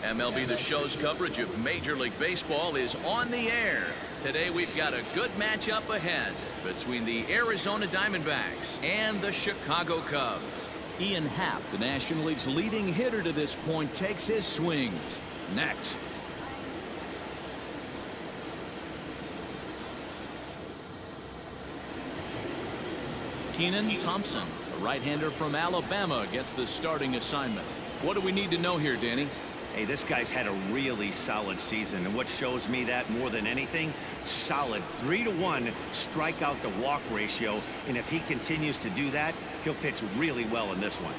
MLB The Show's coverage of Major League Baseball is on the air. Today we've got a good matchup ahead between the Arizona Diamondbacks and the Chicago Cubs. Ian Happ, the National League's leading hitter to this point, takes his swings. Next. Thompson, a right-hander from Alabama, gets the starting assignment. What do we need to know here, Danny? Hey, this guy's had a really solid season, and what shows me that more than anything, solid 3-to-1 strikeout to walk ratio, and if he continues to do that, he'll pitch really well in this one.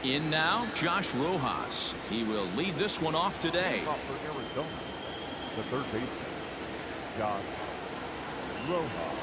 In now, Josh Rojas. He will lead this one off today. For Arizona, the third baseman, Josh Rojas.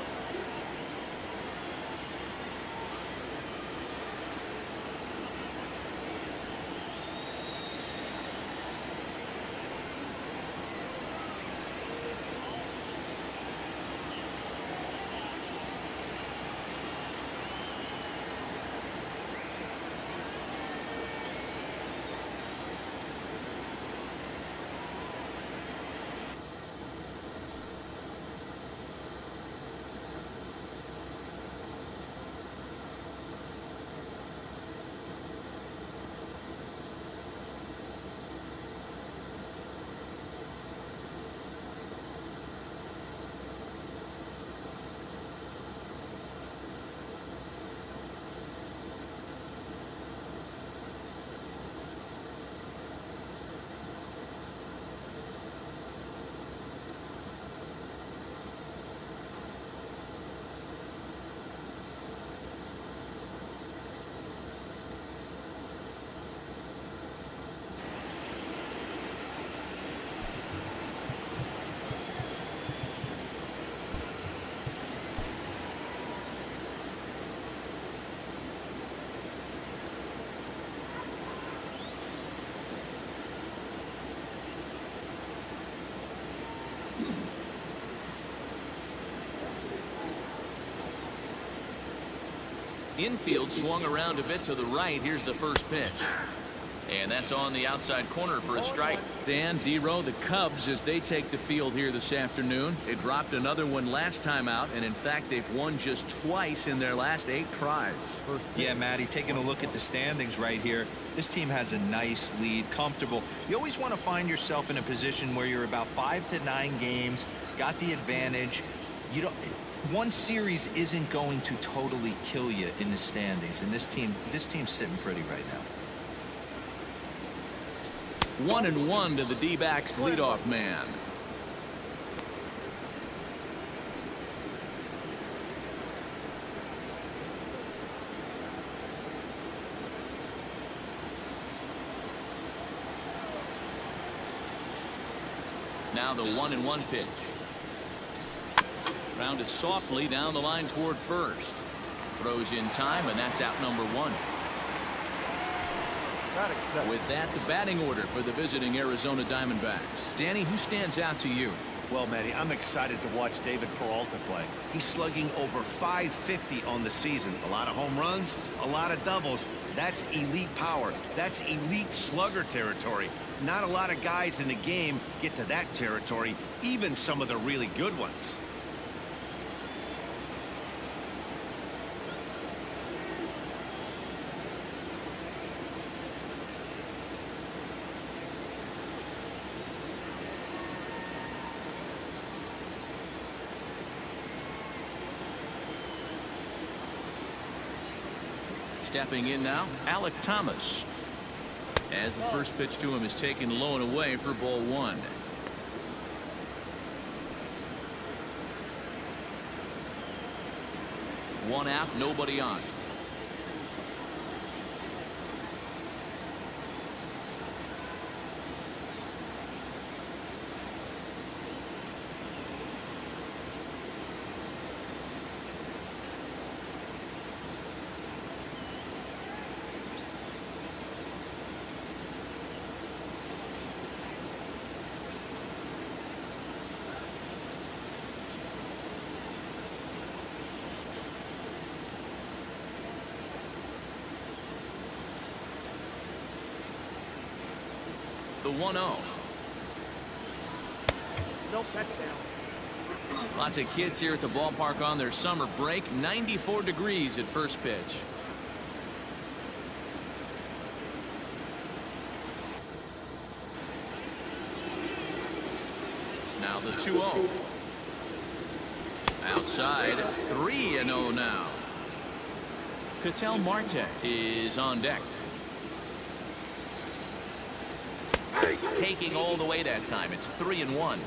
Infield swung around a bit to the right. Here's the first pitch. And that's on the outside corner for a strike. Dan, D-Row, the Cubs, as they take the field here this afternoon. They dropped another one last time out, and in fact, they've won just twice in their last 8 tries. Yeah, Matty, taking a look at the standings right here, this team has a nice lead, comfortable. You always want to find yourself in a position where you're about 5 to 9 games, got the advantage. You don't. One series isn't going to totally kill you in the standings, and this team's sitting pretty right now. 1-1 to the D-backs leadoff man. Now the 1-1 pitch. Rounded softly down the line toward first. Throws in time, and that's out number 1. With that, the batting order for the visiting Arizona Diamondbacks. Danny, who stands out to you? Well, Manny, I'm excited to watch David Peralta play. He's slugging over .550 on the season. A lot of home runs, a lot of doubles. That's elite power. That's elite slugger territory. Not a lot of guys in the game get to that territory, even some of the really good ones. Stepping in now, Alec Thomas. As the first pitch to him is taken low and away for ball 1. One out, nobody on. 1-0. No touchdown. Lots of kids here at the ballpark on their summer break. 94 degrees at first pitch. Now the 2-0. Outside, 3-0 now. Ketel Marte is on deck. Taking all the way that time. It's 3-1.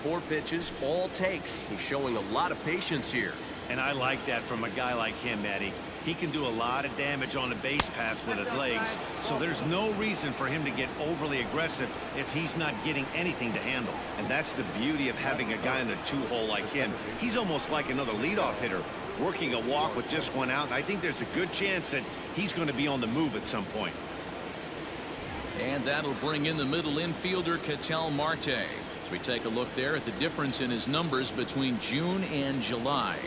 4 pitches, all takes. He's showing a lot of patience here. And I like that from a guy like him, Eddie. He can do a lot of damage on a base pass with his legs, so there's no reason for him to get overly aggressive if he's not getting anything to handle. And that's the beauty of having a guy in the 2-hole like him. He's almost like another leadoff hitter, working a walk with just 1 out, and I think there's a good chance that he's going to be on the move at some point. And that'll bring in the middle infielder, Ketel Marte. As we take a look there at the difference in his numbers between June and July.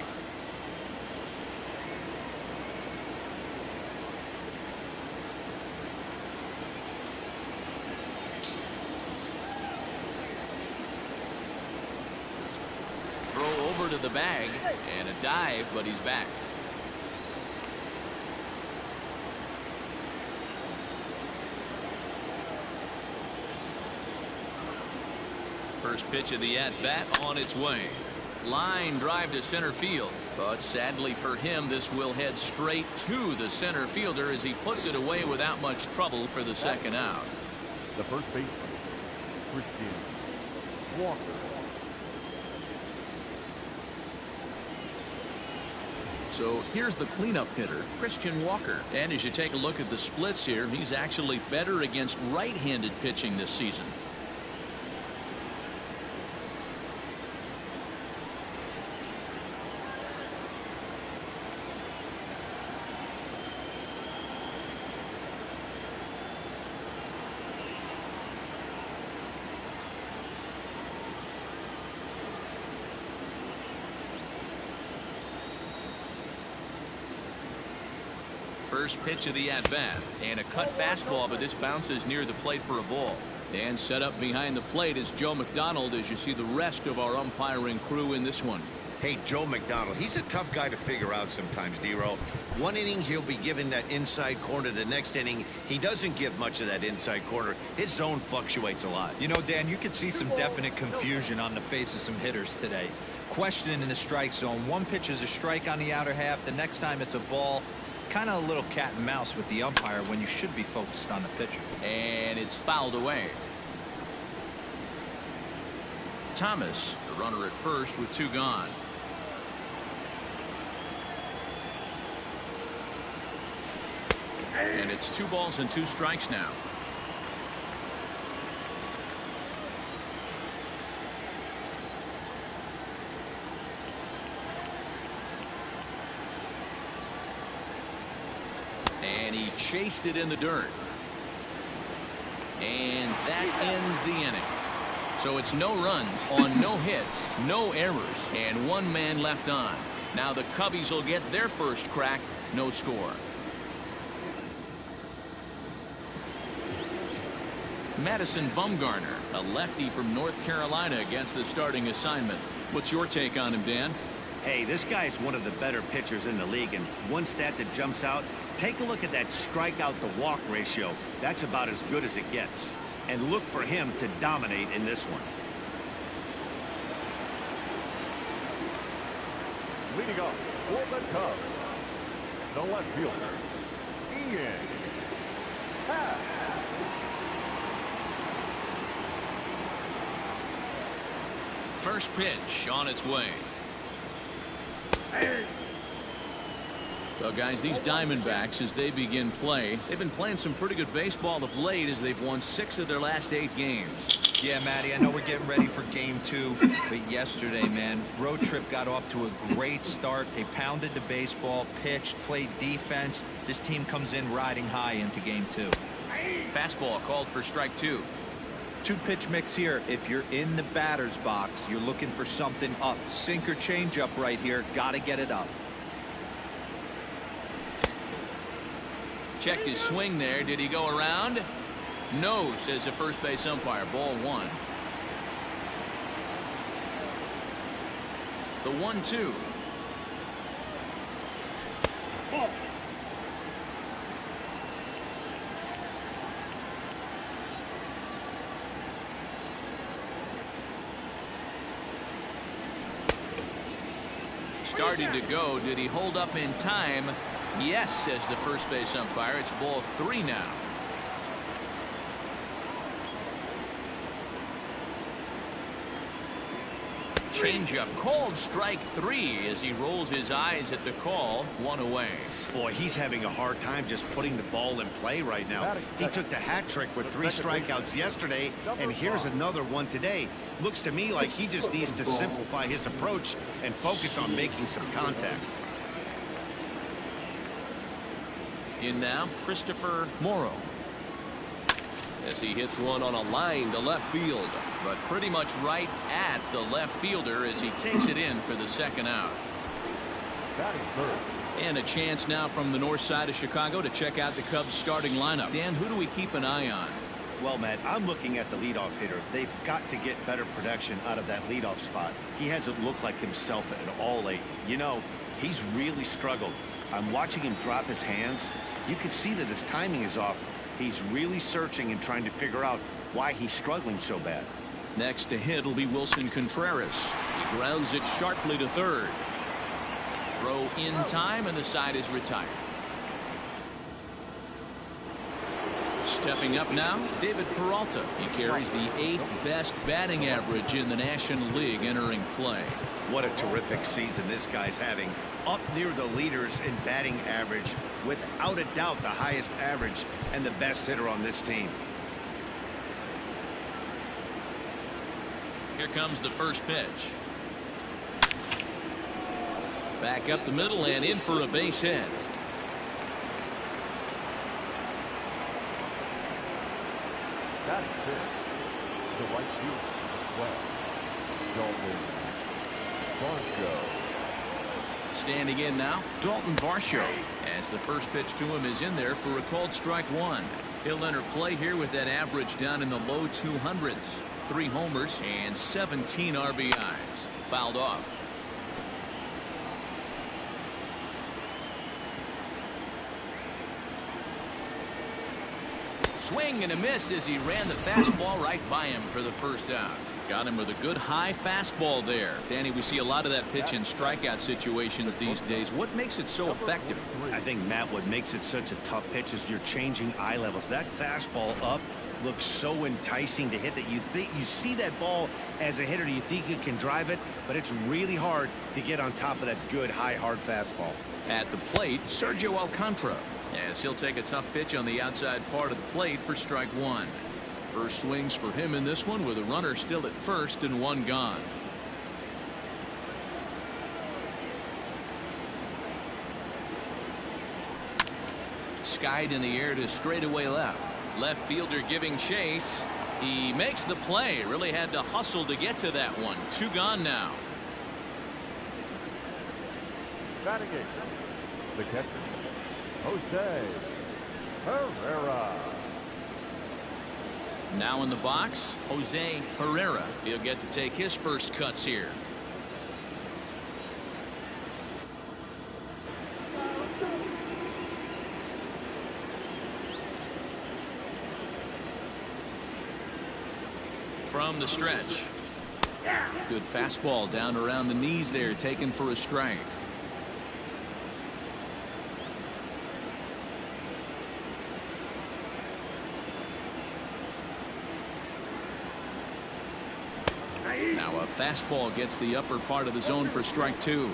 Throw over to the bag and a dive, but he's back. First pitch of the at-bat on its way. Line drive to center field, but sadly for him, this will head straight to the center fielder as he puts it away without much trouble for the second out. The first baseman, Christian Walker. So here's the cleanup hitter, Christian Walker. And as you take a look at the splits here, he's actually better against right-handed pitching this season. First pitch of the at-bat, and a cut fastball, but this bounces near the plate for a ball. And set up behind the plate is Joe McDonald as you see the rest of our umpiring crew in this one. Hey, Joe McDonald, he's a tough guy to figure out sometimes, D-Row. One inning, he'll be given that inside corner. The next inning, he doesn't give much of that inside corner. His zone fluctuates a lot. You know, Dan, you could see some definite confusion on the face of some hitters today. Questioning in the strike zone. One pitch is a strike on the outer half. The next time it's a ball. Kind of a little cat and mouse with the umpire when you should be focused on the pitcher. And it's fouled away. Thomas, the runner at first with 2 gone. And it's 2 balls and 2 strikes now. And he chased it in the dirt. And that ends the inning. So it's no runs on no hits, no errors, and 1 man left on. Now the Cubbies will get their first crack, no score. Madison Bumgarner, a lefty from North Carolina, gets the starting assignment. What's your take on him, Dan? Hey, this guy is one of the better pitchers in the league, and one stat that jumps out, take a look at that strikeout to walk ratio. That's about as good as it gets. And look for him to dominate in this one. Leading off for the Cubs, the left fielder, Ian Happ. First pitch on its way. Well, guys, these Diamondbacks, as they begin play, they've been playing some pretty good baseball of late as they've won 6 of their last 8 games. Yeah, Matty, I know we're getting ready for game 2, but yesterday, man, road trip got off to a great start. They pounded the baseball, pitched, played defense. This team comes in riding high into game 2. Fastball called for strike 2. 2-pitch mix here. If you're in the batter's box, you're looking for something up. Sinker changeup right here. Got to get it up. Checked his swing there. Did he go around? No, says the first base umpire. Ball 1. The 1-2. Starting to go. Did he hold up in time? Yes, says the first base umpire. It's ball 3 now. Changeup called strike 3 as he rolls his eyes at the call. 1 away. Boy, he's having a hard time just putting the ball in play right now. He took the hat trick with 3 strikeouts yesterday, and here's another one today. Looks to me like he just needs to simplify his approach and focus on making some contact. In now, Christopher Morrow. As he hits one on a line to left field, but pretty much right at the left fielder as he takes it in for the 2nd out. And a chance now from the north side of Chicago to check out the Cubs starting lineup. Dan, who do we keep an eye on? Well, Matt, I'm looking at the leadoff hitter. They've got to get better production out of that leadoff spot. He hasn't looked like himself at all lately. You know, he's really struggled. I'm watching him drop his hands. You can see that his timing is off. He's really searching and trying to figure out why he's struggling so bad. Next to hit will be Wilson Contreras. He grounds it sharply to third. Throw in time, and the side is retired. Stepping up now, David Peralta. He carries the 8th best batting average in the National League entering play. What a terrific season this guy's having. Up near the leaders in batting average, without a doubt the highest average and the best hitter on this team. Here comes the first pitch. Back up the middle and in for a base hit. That is it. The right fielder, well, Dalton Varsho. Standing in now, Dalton Varsho, as the first pitch to him is in there for a called strike 1. He'll enter play here with that average down in the low 200s. 3 homers and 17 RBIs. Fouled off. Swing and a miss as he ran the fastball right by him for the 1st out. Got him with a good high fastball there. Danny, we see a lot of that pitch in strikeout situations these days. What makes it so effective? I think, Matt, what makes it such a tough pitch is you're changing eye levels. That fastball up looks so enticing to hit that you think you see that ball as a hitter. You think you can drive it, but it's really hard to get on top of that good high hard fastball. At the plate, Sergio Alcantara, as he'll take a tough pitch on the outside part of the plate for strike 1. First swings for him in this one with a runner still at first and 1 gone. Skied in the air to straightaway left. Left fielder giving chase. He makes the play. Really had to hustle to get to that one. 2 gone now. Batting eighth, the catcher, Jose Herrera. Now in the box, Jose Herrera. He'll get to take his first cuts here. From the stretch. Good fastball down around the knees there, taken for a strike. Now a fastball gets the upper part of the zone for strike 2.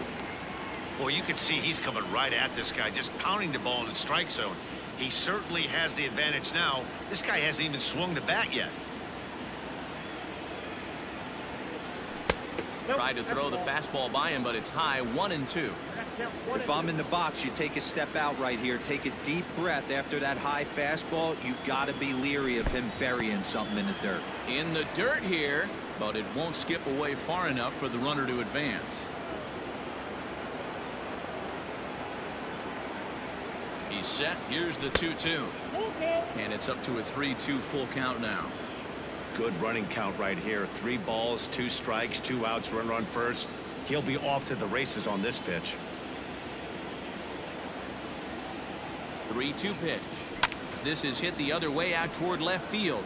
Well, you can see he's coming right at this guy, just pounding the ball in the strike zone. He certainly has the advantage now. This guy hasn't even swung the bat yet. Tried to throw the fastball by him, but it's high. 1-2. If I'm in the box, you take a step out right here. Take a deep breath after that high fastball. You got to be leery of him burying something in the dirt. In the dirt here, but it won't skip away far enough for the runner to advance. He's set. Here's the 2-2. And it's up to a 3-2 full count now. Good running count right here. 3 balls, 2 strikes, 2 outs, runner on first. He'll be off to the races on this pitch. 3-2 pitch. This is hit the other way out toward left field.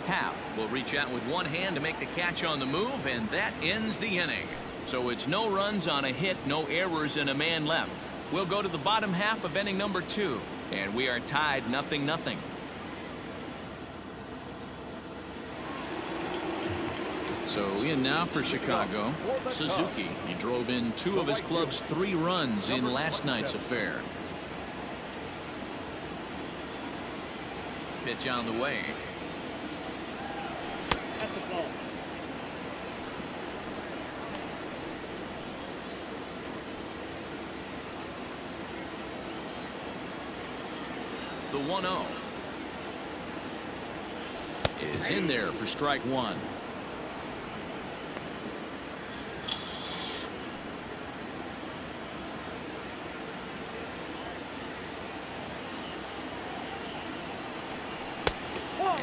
Happ will reach out with one hand to make the catch on the move, and that ends the inning. So it's no runs on a hit, no errors, and a man left. We'll go to the bottom half of inning number 2, and we are tied 0-0. So in now for Chicago, Suzuki. He drove in 2 of his club's 3 runs in last night's affair. Pitch on the way. The 1-0 is in there for strike 1.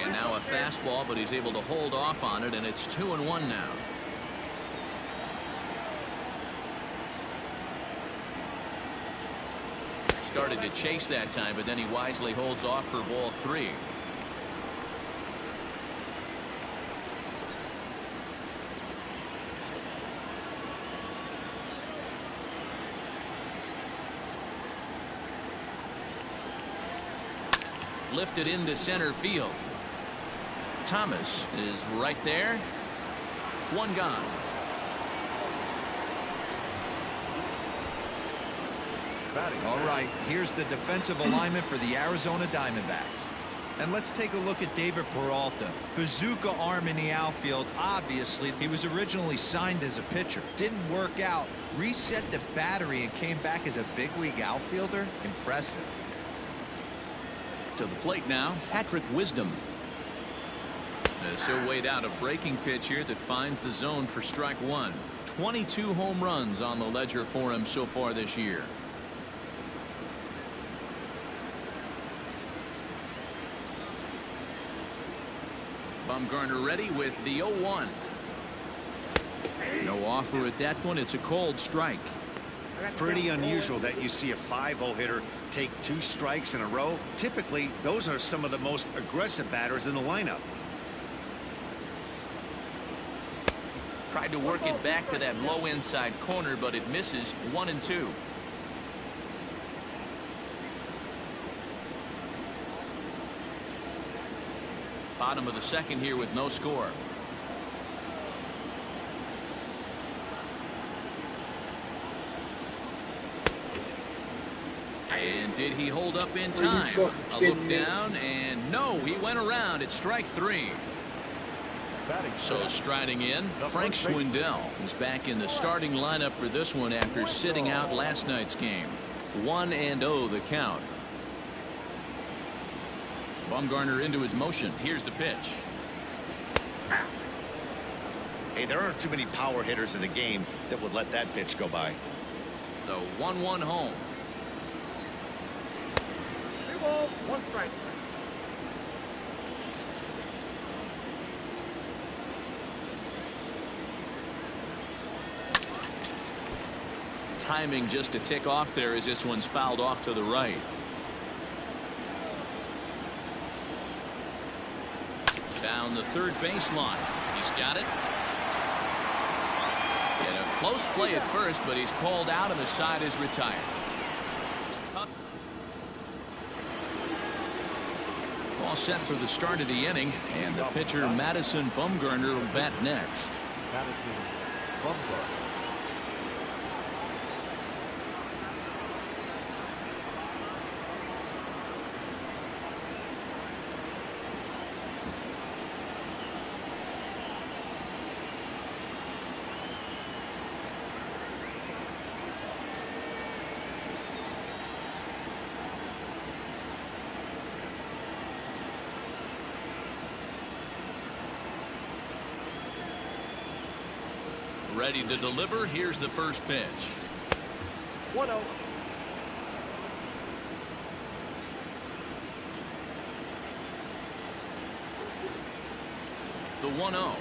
And now a fastball, but he's able to hold off on it, and it's 2-1 now. Started to chase that time, but then he wisely holds off for ball 3. Lifted into center field. Thomas is right there. 1 gone. All right, here's the defensive alignment for the Arizona Diamondbacks. And let's take a look at David Peralta. Bazooka arm in the outfield. Obviously, he was originally signed as a pitcher. Didn't work out. Reset the battery and came back as a big league outfielder. Impressive. To the plate now, Patrick Wisdom. As he'll wait out a breaking pitch here that finds the zone for strike 1. 22 home runs on the ledger for him so far this year. Bumgarner ready with the 0-1. No offer at that one. It's a cold strike. Pretty unusual that you see a 5-0 hitter take 2 strikes in a row. Typically, those are some of the most aggressive batters in the lineup. Tried to work it back to that low inside corner, but it misses. 1-2. Bottom of the second here with no score. And did he hold up in time? A look down, and no, he went around. It's strike 3. So striding in, Frank Schwindel is back in the starting lineup for this one after sitting out last night's game. 1-0 the count. Bumgarner into his motion. Here's the pitch. Hey, there aren't too many power hitters in the game that would let that pitch go by. The 1-1 home. 3 balls, 1 strike. Timing just to tick off there as this one's fouled off to the right. Down the third baseline. He's got it. And a close play at first, but he's called out and the side is retired. All set for the start of the inning, and the pitcher Madison Bumgarner will bat next. Madison Bumgarner. Ready to deliver. Here's the first pitch. 1-0. The 1-0.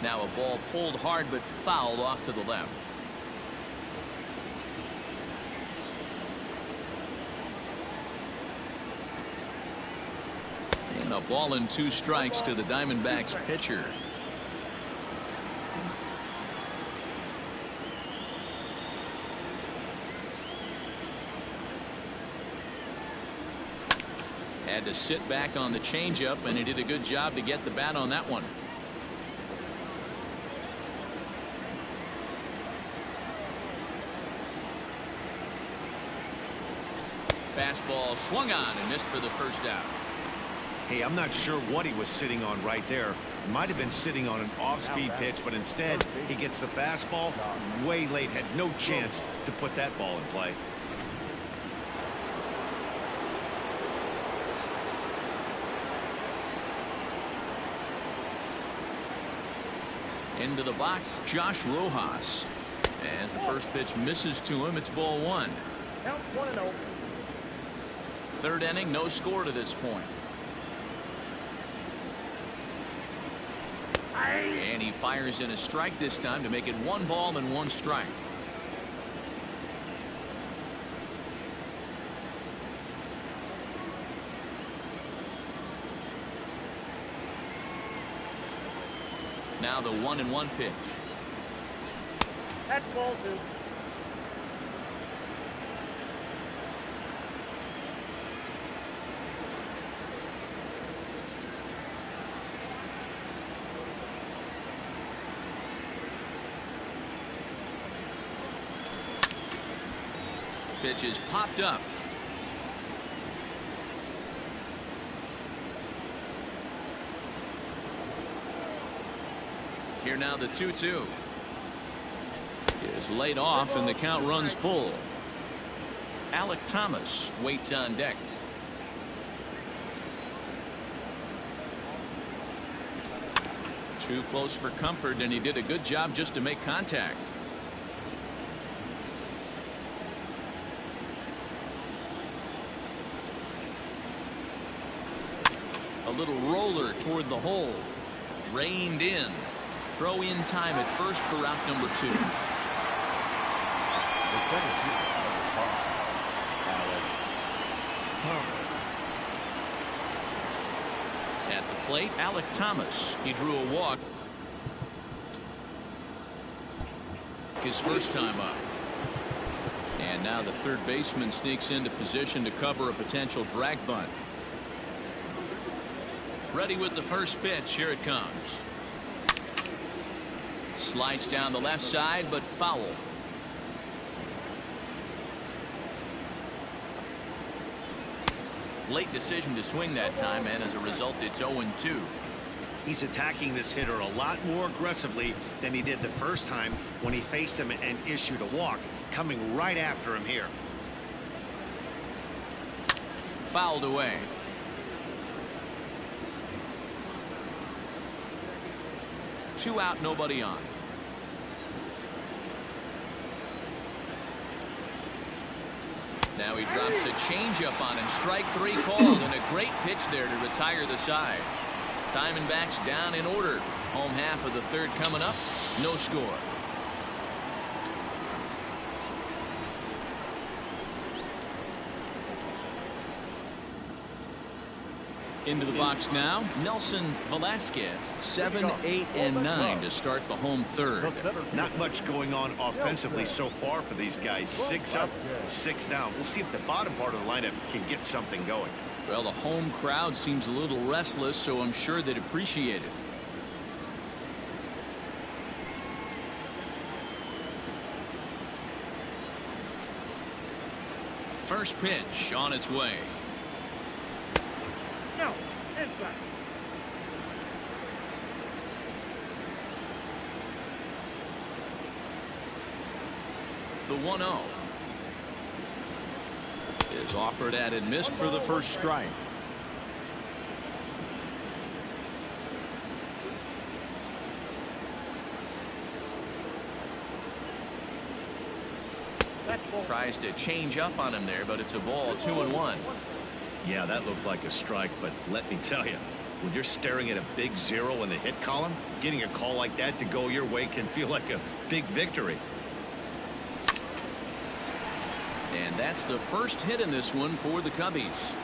Now a ball pulled hard but fouled off to the left. And a ball and 2 strikes to the Diamondbacks pitcher. Had to sit back on the changeup, and he did a good job to get the bat on that one. Fastball swung on and missed for the first out. Hey, I'm not sure what he was sitting on right there. He might have been sitting on an off-speed pitch, but instead he gets the fastball way late. Had no chance to put that ball in play. Into the box, Josh Rojas. As the first pitch misses to him, it's ball 1. Count 1-0. Third inning, no score to this point. And he fires in a strike this time to make it 1 ball and 1 strike. Now the 1-1 pitch. That's ball 2. Pitch is popped up. Here now the 2-2 is laid off and the count runs full. Alec Thomas waits on deck. Too close for comfort, and he did a good job just to make contact. A little roller toward the hole. Reined in. Throw in time at first for route number 2. At the plate, Alec Thomas. He drew a walk. His first time up. And now the third baseman sneaks into position to cover a potential drag bunt. Ready with the first pitch. Here it comes. Slides down the left side, but foul. Late decision to swing that time, and as a result, it's 0-2. He's attacking this hitter a lot more aggressively than he did the first time when he faced him and issued a walk. Coming right after him here. Fouled away. Two out, nobody on. Now he drops a changeup on him. Strike 3 called, and a great pitch there to retire the side. Diamondbacks down in order. Home half of the third coming up. No score. Into the box now, Nelson Velasquez. 7, 8, and 9 to start the home third. Not much going on offensively so far for these guys. 6 up, 6 down. We'll see if the bottom part of the lineup can get something going. Well, the home crowd seems a little restless, so I'm sure they'd appreciate it. First pitch on its way. No, inside. The 1-0 is offered at and missed for the first strike. Tries to change up on him there, but it's a ball. 2-1. Yeah, that looked like a strike, but let me tell you, When you're staring at a big 0 in the hit column, getting a call like that to go your way can feel like a big victory. And that's the first hit in this one for the Cubbies.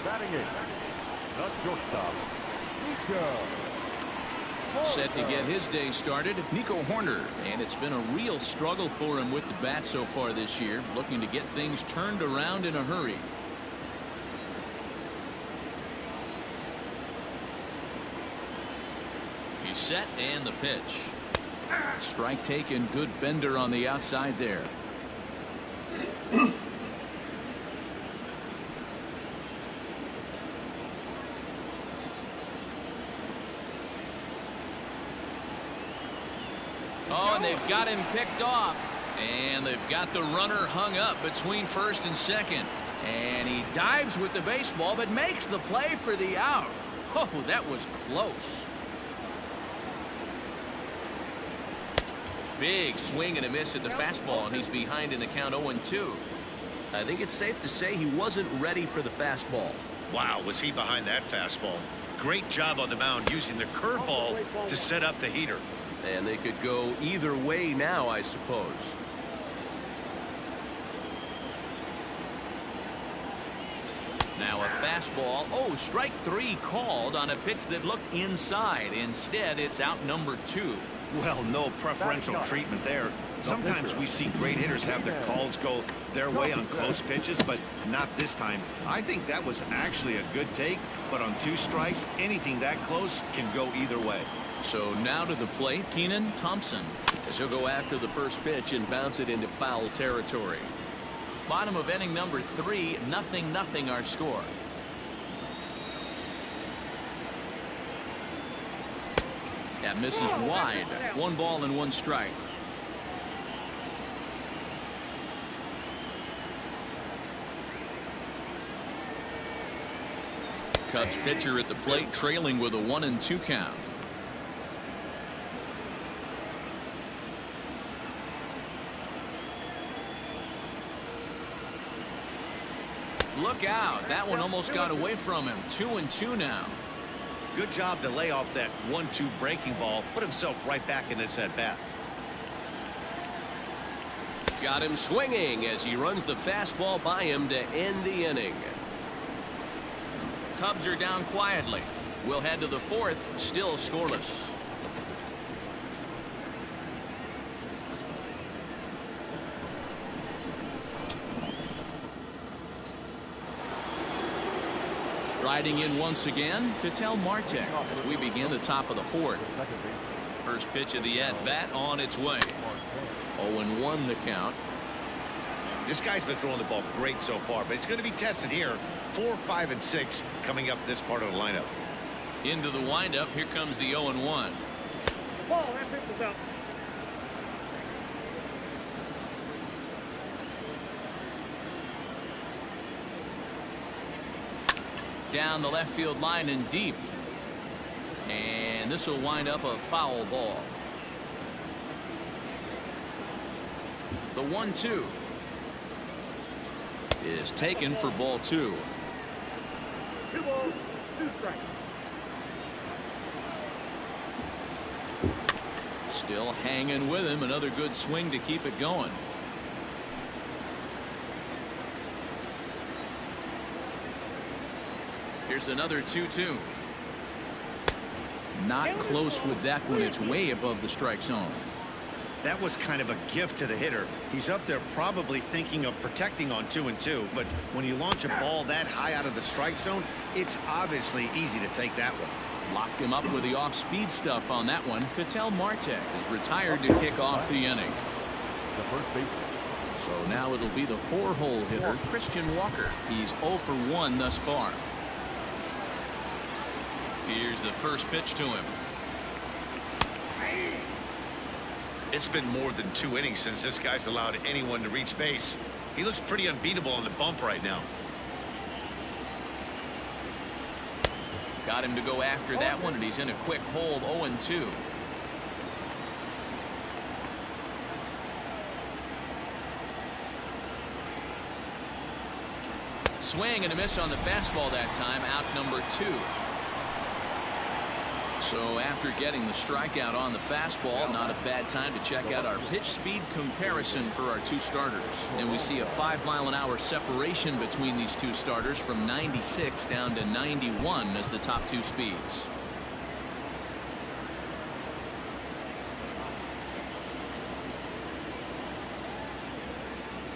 Batting in, the shortstop, Nico. Set to get his day started, Nico Horner, and it's been a real struggle for him with the bat so far this year, looking to get things turned around in a hurry. He's set, and the pitch. Strike taken, good bender on the outside there. Oh, and they've got him picked off. And they've got the runner hung up between first and second. And he dives with the baseball, but makes the play for the out. Oh, that was close. Big swing and a miss at the fastball, and he's behind in the count 0-2. I think it's safe to say he wasn't ready for the fastball. Wow, was he behind that fastball. Great job on the mound using the curveball to set up the heater. And they could go either way now, I suppose. Now a fastball. Oh, strike 3 called on a pitch that looked inside. Instead, it's out number 2. Well, no preferential treatment there. Sometimes we see great hitters have their calls go their way on close pitches, but not this time. I think that was actually a good take, but on 2 strikes, anything that close can go either way. So now to the plate, Keenan Thompson, as he'll go after the first pitch and bounce it into foul territory. Bottom of inning number 3, 0-0 our score. That misses wide. 1 ball and 1 strike. Cubs pitcher at the plate, trailing with a 1-2 count. Look out. That one almost got away from him. 2-2 now. Good job to lay off that 1-2 breaking ball, put himself right back in this at bat. Got him swinging as he runs the fastball by him to end the inning. Cubs are down quietly. We'll head to the 4th, still scoreless. Striding in once again, Ketel Marte as we begin the top of the 4th. First pitch of the at-bat on its way. 0-1 the count. This guy's been throwing the ball great so far, but it's going to be tested here. 4, 5, and 6 coming up this part of the lineup. Into the windup, here comes the 0-1. Ball, that pitch is up. Down the left field line and deep. And this will wind up a foul ball. The 1-2 is taken for ball 2. 2 balls, 2 strikes. Still hanging with him. Another good swing to keep it going. Here's another 2-2. Not close with that one. It's way above the strike zone. That was kind of a gift to the hitter. He's up there probably thinking of protecting on 2-2, but when you launch a ball that high out of the strike zone, it's obviously easy to take that one. Locked him up with the off-speed stuff on that one. Ketel Marte is retired to kick off the inning. The first baseman. So now it'll be the 4-hole hitter, Christian Walker. He's 0 for 1 thus far. Here's the first pitch to him. It's been more than 2 innings since this guy's allowed anyone to reach base. He looks pretty unbeatable on the bump right now. Got him to go after that one, and he's in a quick hold. 0-2. swing and a miss on the fastball that time. Out number 2. So after getting the strikeout on the fastball, not a bad time to check out our pitch speed comparison for our 2 starters. And we see a 5-mile-an-hour separation between these 2 starters from 96 down to 91 as the top 2 speeds.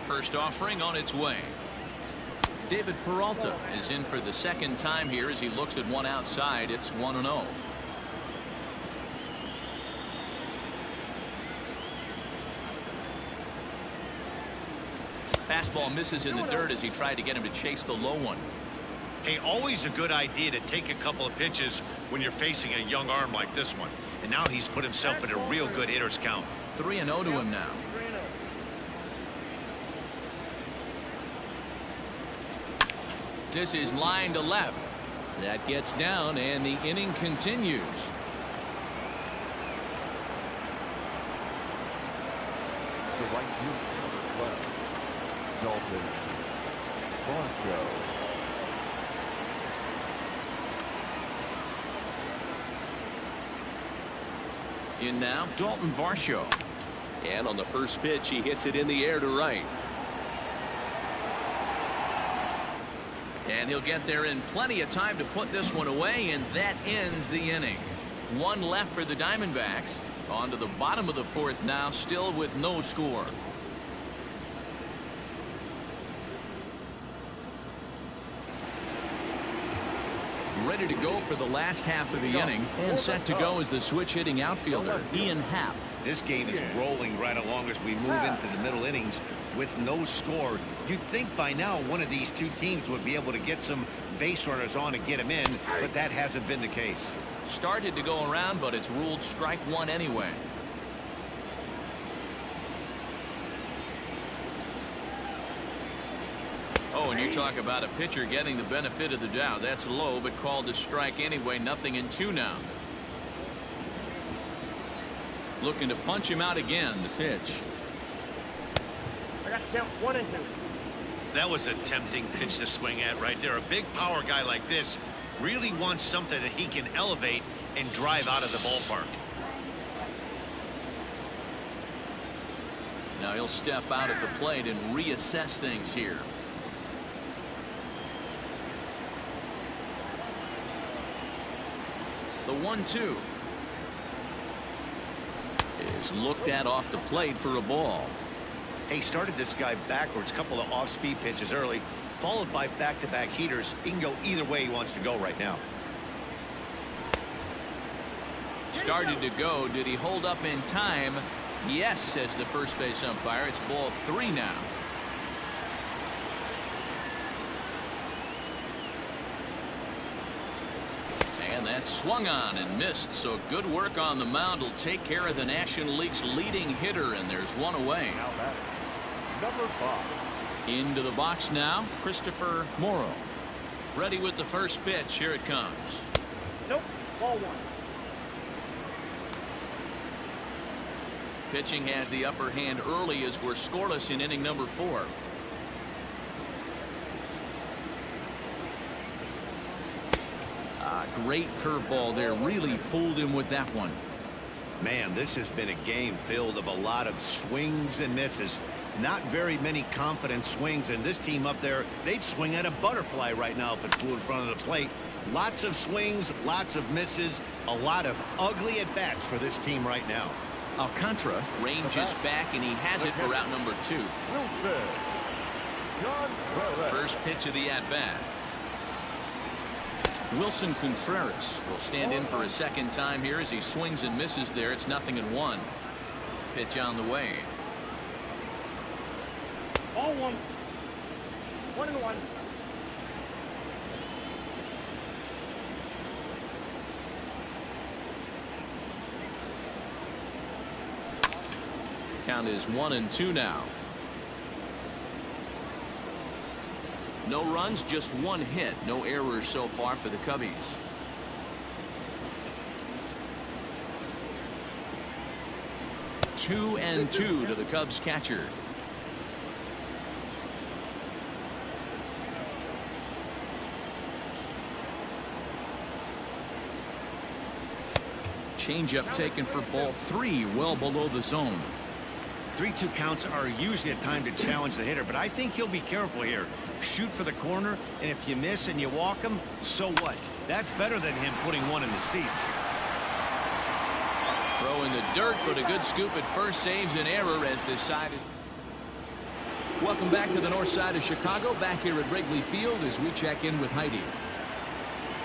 First offering on its way. David Peralta is in for the second time here as he looks at one outside. It's 1-0. Fastball misses in the dirt as he tried to get him to chase the low one. Hey, always a good idea to take a couple of pitches when you're facing a young arm like this one. And now he's put himself in a real good hitter's count. 3-0 to him now. This is line to left. That gets down and the inning continues. The right field left. Dalton Varsho. In now, Dalton Varsho. And on the first pitch, he hits it in the air to right. And he'll get there in plenty of time to put this one away, and that ends the inning. 1 left for the Diamondbacks. On to the bottom of the 4th now, still with no score. Ready to go for the last half of the inning, and set to go is the switch-hitting outfielder, Ian Happ. This game is rolling right along as we move into the middle innings with no score. You'd think by now one of these 2 teams would be able to get some base runners on and get them in, but that hasn't been the case. Started to go around, but it's ruled strike 1 anyway. Oh, and you talk about a pitcher getting the benefit of the doubt. That's low, but called a strike anyway. 0-2 now. Looking to punch him out again. The pitch. I got to count 1 and 2. That was a tempting pitch to swing at right there. A big power guy like this really wants something that he can elevate and drive out of the ballpark. Now he'll step out at the plate and reassess things here. The 1-2 is looked at off the plate for a ball. He started this guy backwards, couple of off-speed pitches early, followed by back-to-back heaters. He can go either way he wants to go right now. Started to go. Did he hold up in time? Yes, says the first base umpire. It's ball 3 now. And that's swung on and missed. So good work on the mound will take care of the National League's leading hitter, and there's 1 away. Now that's number 5. Into the box now, Christopher Morrow. Ready with the first pitch. Here it comes. Nope. Ball 1. Pitching has the upper hand early as we're scoreless in inning number 4. Great curveball there. Really fooled him with that one. Man, this has been a game filled of a lot of swings and misses. Not very many confident swings, and this team up there, they'd swing at a butterfly right now if it flew in front of the plate. Lots of swings, lots of misses, a lot of ugly at-bats for this team right now. Alcantara ranges back, and he has it for out number 2. First pitch of the at-bat. Wilson Contreras will stand in for a second time here as he swings and misses there. It's 0-1. Pitch on the way. Ball 1. 1-1. Count is 1-2 now. No runs, just 1 hit. No errors so far for the Cubbies. Two and 2 to the Cubs catcher. changeup taken for ball 3, well below the zone. 3-2 counts are usually a time to challenge the hitter, but I think he'll be careful here. Shoot for the corner, and if you miss and you walk him, so what? That's better than him putting one in the seats. Throw in the dirt, but a good scoop at first saves an error as decided. Welcome back to the north side of Chicago, back here at Wrigley Field as we check in with Heidi.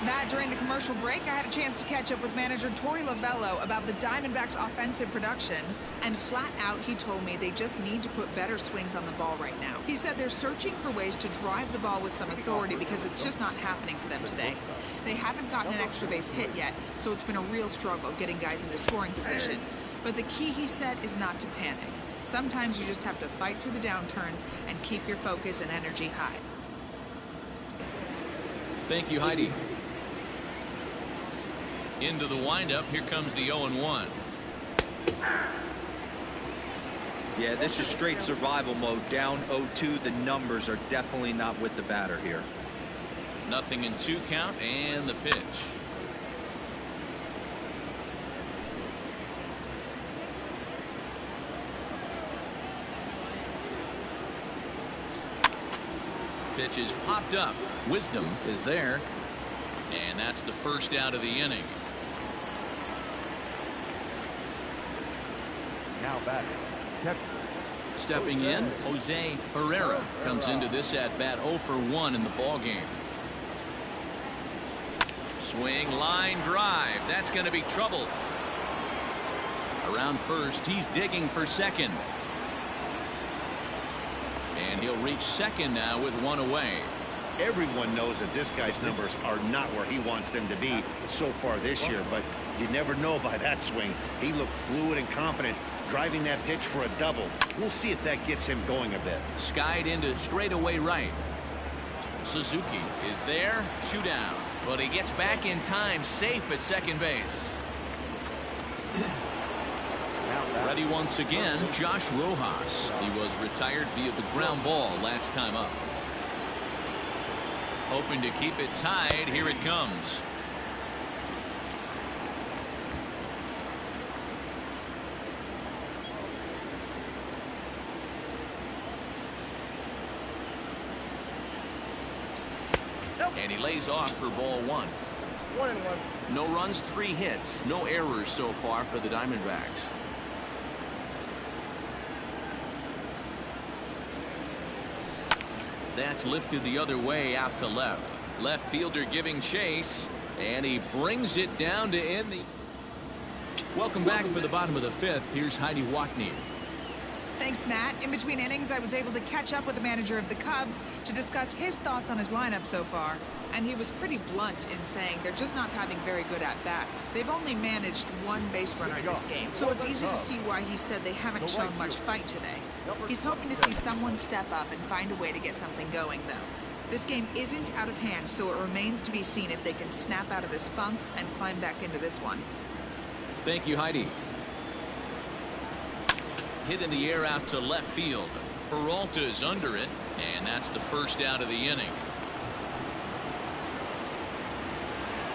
Matt, during the commercial break, I had a chance to catch up with manager Torey Lovello about the Diamondbacks' offensive production. And flat out, he told me they just need to put better swings on the ball right now. He said they're searching for ways to drive the ball with some authority because it's just not happening for them today. They haven't gotten an extra base hit yet, so it's been a real struggle getting guys into scoring position. But the key, he said, is not to panic. Sometimes you just have to fight through the downturns and keep your focus and energy high. Thank you, Heidi. Into the windup, here comes the 0-1. Yeah, this is straight survival mode. Down 0-2. The numbers are definitely not with the batter here. 0-2 count and the pitch. Pitch is popped up. Wisdom is there. And that's the first out of the inning. Now back. Stepping in, Jose Herrera comes into this at bat 0 for 1 in the ball game. Swing, line drive. That's going to be trouble. Around first, he's digging for second. And he'll reach second now with 1 away. Everyone knows that this guy's numbers are not where he wants them to be so far this year, but you never know by that swing. He looked fluid and confident, driving that pitch for a double. We'll see if that gets him going a bit. Skied into straightaway right. Suzuki is there, 2 down, but he gets back in time, safe at second base. Ready once again, Josh Rojas. He was retired via the ground ball last time up. Hoping to keep it tied. Here it comes. And he lays off for ball 1. 1-1. No runs, 3 hits, no errors so far for the Diamondbacks. That's lifted the other way out to left. Left fielder giving chase, and he brings it down to end the. Welcome back for the bottom of the 5th. Here's Heidi Watney. Thanks, Matt. In between innings, I was able to catch up with the manager of the Cubs to discuss his thoughts on his lineup so far. And he was pretty blunt in saying they're just not having very good at-bats. They've only managed 1 base runner in this game, so it's easy to see why he said they haven't shown much fight today. He's hoping to see someone step up and find a way to get something going, though. This game isn't out of hand, so it remains to be seen if they can snap out of this funk and climb back into this one. Thank you, Heidi. Hit in the air out to left field. Peralta is under it, and that's the first out of the inning.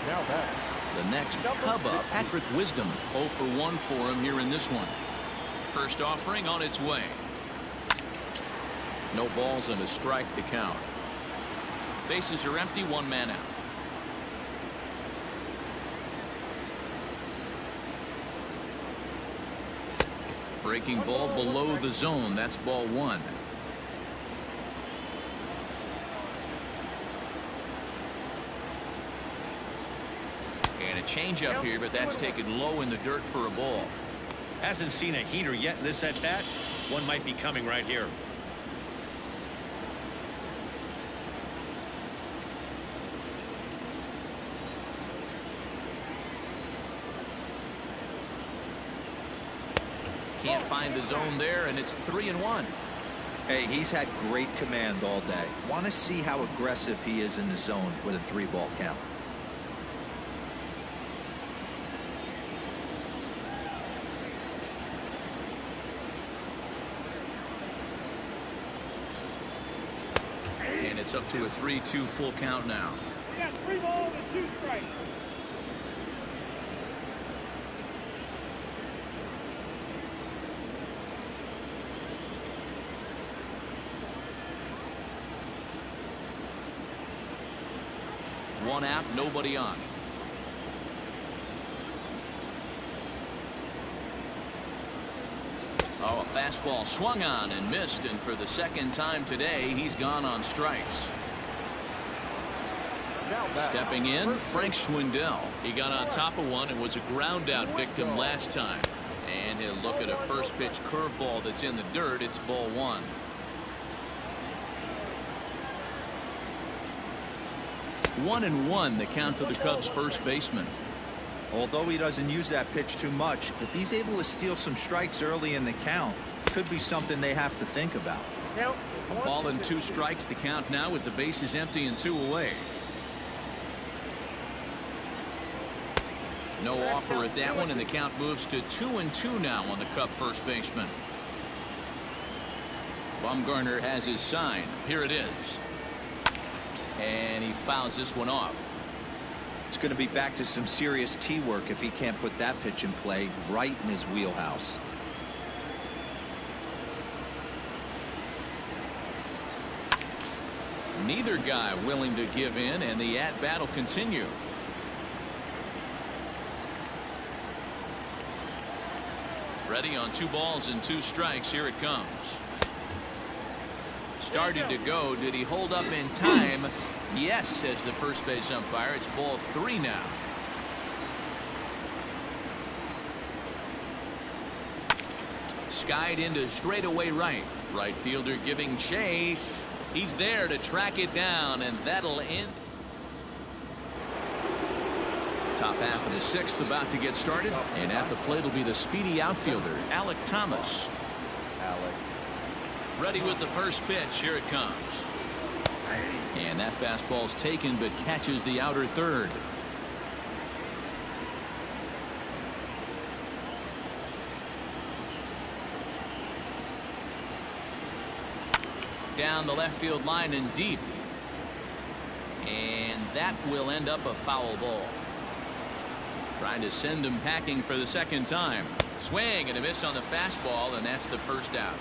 Now back. The next Cub up, Patrick Wisdom, 0 for 1 for him here in this one. First offering on its way. No balls and a strike to count. Bases are empty, 1 man out. Breaking ball below the zone. That's ball 1. And a changeup here, but that's taken low in the dirt for a ball. Hasn't seen a heater yet in this at-bat. One might be coming right here. Can't find the zone there, and it's 3-1. Hey, he's had great command all day. Want to see how aggressive he is in the zone with a 3-ball count. And it's up to a 3-2 full count now. We got 3 balls and 2 strikes. One out, nobody on. Oh, a fastball swung on and missed, and for the second time today, he's gone on strikes. Stepping in, Frank Schwindel. He got on top of one and was a ground out victim last time. And he'll look at a first pitch curveball that's in the dirt. It's ball one. One and one, the count to the Cubs first baseman. Although he doesn't use that pitch too much, if he's able to steal some strikes early in the count, could be something they have to think about. Ball and 2 strikes, the count now with the bases empty and 2 away. No offer at that one, and the count moves to 2-2 now on the Cub first baseman. Bumgarner has his sign. Here it is. And he fouls this one off. It's going to be back to some serious tee work if he can't put that pitch in play right in his wheelhouse. Neither guy willing to give in, and the at-bat will continue. Ready on 2 balls and 2 strikes. Here it comes. Started to go. Did he hold up in time? Yes, says the first base umpire. It's ball 3 now. Skied into straightaway right. Right fielder giving chase. He's there to track it down, and that'll end. Top half of the 6th about to get started, and at the plate will be the speedy outfielder Alek Thomas. Ready with the first pitch. Here it comes. And that fastball's taken, but catches the outer third. Down the left field line and deep. And that will end up a foul ball. Trying to send him packing for the second time. Swing and a miss on the fastball, and that's the first out.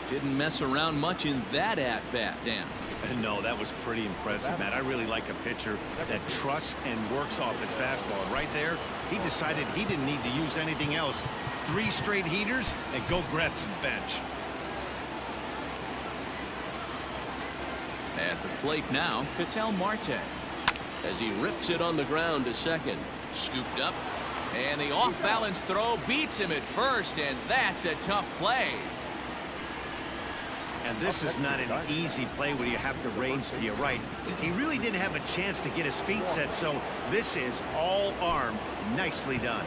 Didn't mess around much in that at-bat, Dan. No, that was pretty impressive, Matt. I really like a pitcher that trusts and works off his fastball. Right there, he decided he didn't need to use anything else. 3 straight heaters and go grab some bench. At the plate now, Ketel Marte, as he rips it on the ground to second. Scooped up, and the off-balance throw beats him at first, and that's a tough play. And this is not an easy play when you have to range to your right. He really didn't have a chance to get his feet set, so this is all arm. Nicely done.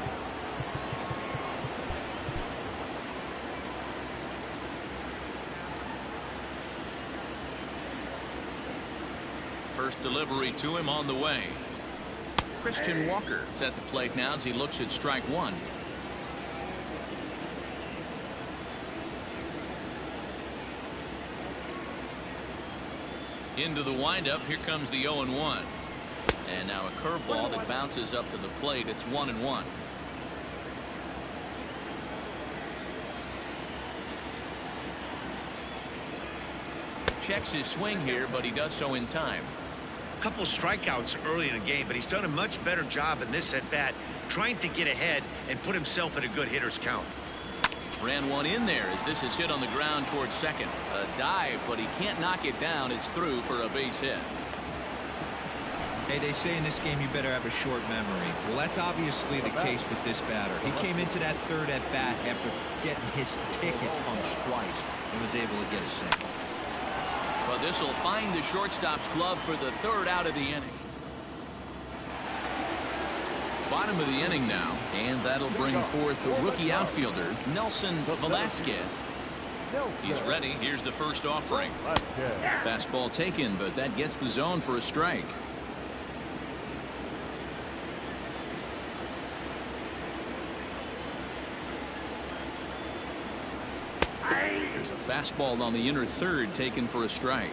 First delivery to him on the way. Christian Walker is at the plate now as he looks at strike 1. Into the windup. Here comes the 0-1. And now a curveball that bounces up to the plate. It's 1-1. Checks his swing here, but he does so in time. Couple strikeouts early in the game, but he's done a much better job in this at bat trying to get ahead and put himself in a good hitter's count. Ran one in there as this is hit on the ground towards second. A dive, but he can't knock it down. It's through for a base hit. Hey, they say in this game you better have a short memory. Well, that's obviously the case with this batter. He came into that third at bat after getting his ticket punched twice and was able to get a single. Well, this will find the shortstop's glove for the 3rd out of the inning. Bottom of the inning now, and that'll bring forth the rookie outfielder Nelson Velasquez. He's ready. Here's the first offering. Fastball taken, but that gets the zone for a strike. There's a fastball on the inner third taken for a strike.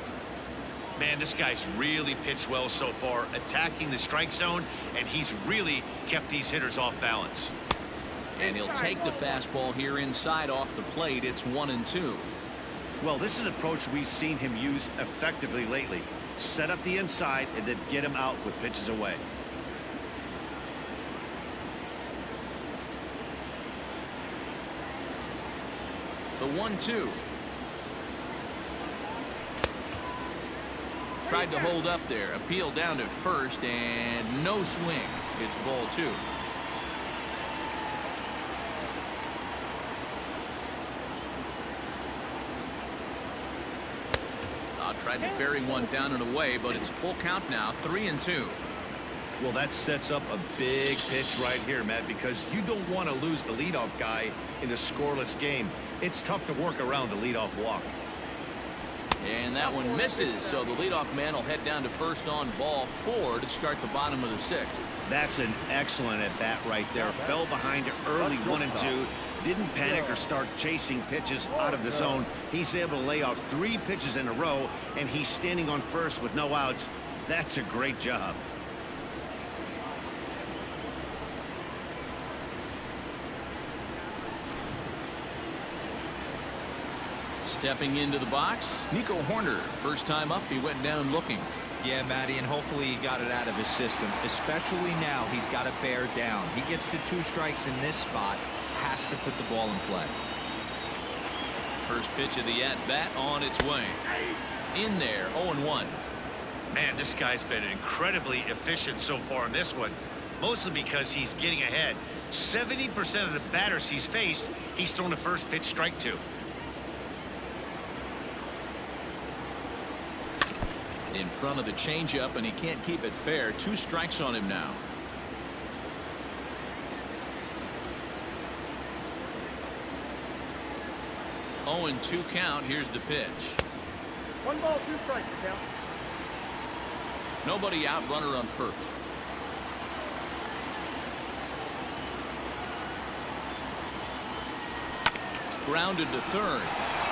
Man, this guy's really pitched well so far, attacking the strike zone, and he's really kept these hitters off balance. And he'll take the fastball here inside off the plate. It's 1-2. Well, this is an approach we've seen him use effectively lately. Set up the inside and then get him out with pitches away. The 1-2. Tried to hold up there. Appeal down to first and no swing. It's ball 2. Tried to bury one down and away, but it's full count now, 3-2. Well, that sets up a big pitch right here, Matt, because you don't want to lose the leadoff guy in a scoreless game. It's tough to work around the leadoff walk. And that one misses, so the leadoff man will head down to first on ball 4 to start the bottom of the 6th. That's an excellent at bat right there. Fell behind early 1-2. Didn't panic or start chasing pitches out of the zone. He's able to lay off 3 pitches in a row, and he's standing on first with no outs. That's a great job. Stepping into the box, Nico Horner. First time up, he went down looking. Yeah, Matty, and hopefully he got it out of his system, especially now he's got to bear down. He gets the 2 strikes in this spot, has to put the ball in play. First pitch of the at-bat on its way. In there, 0-1. Man, this guy's been incredibly efficient so far in this one, mostly because he's getting ahead. 70% of the batters he's faced, he's thrown a first pitch strike to. In front of the changeup, and he can't keep it fair. 2 strikes on him now. Oh, and 2 count. Here's the pitch. 1 ball, 2 strikes, count. Nobody out, runner on first. Grounded to third.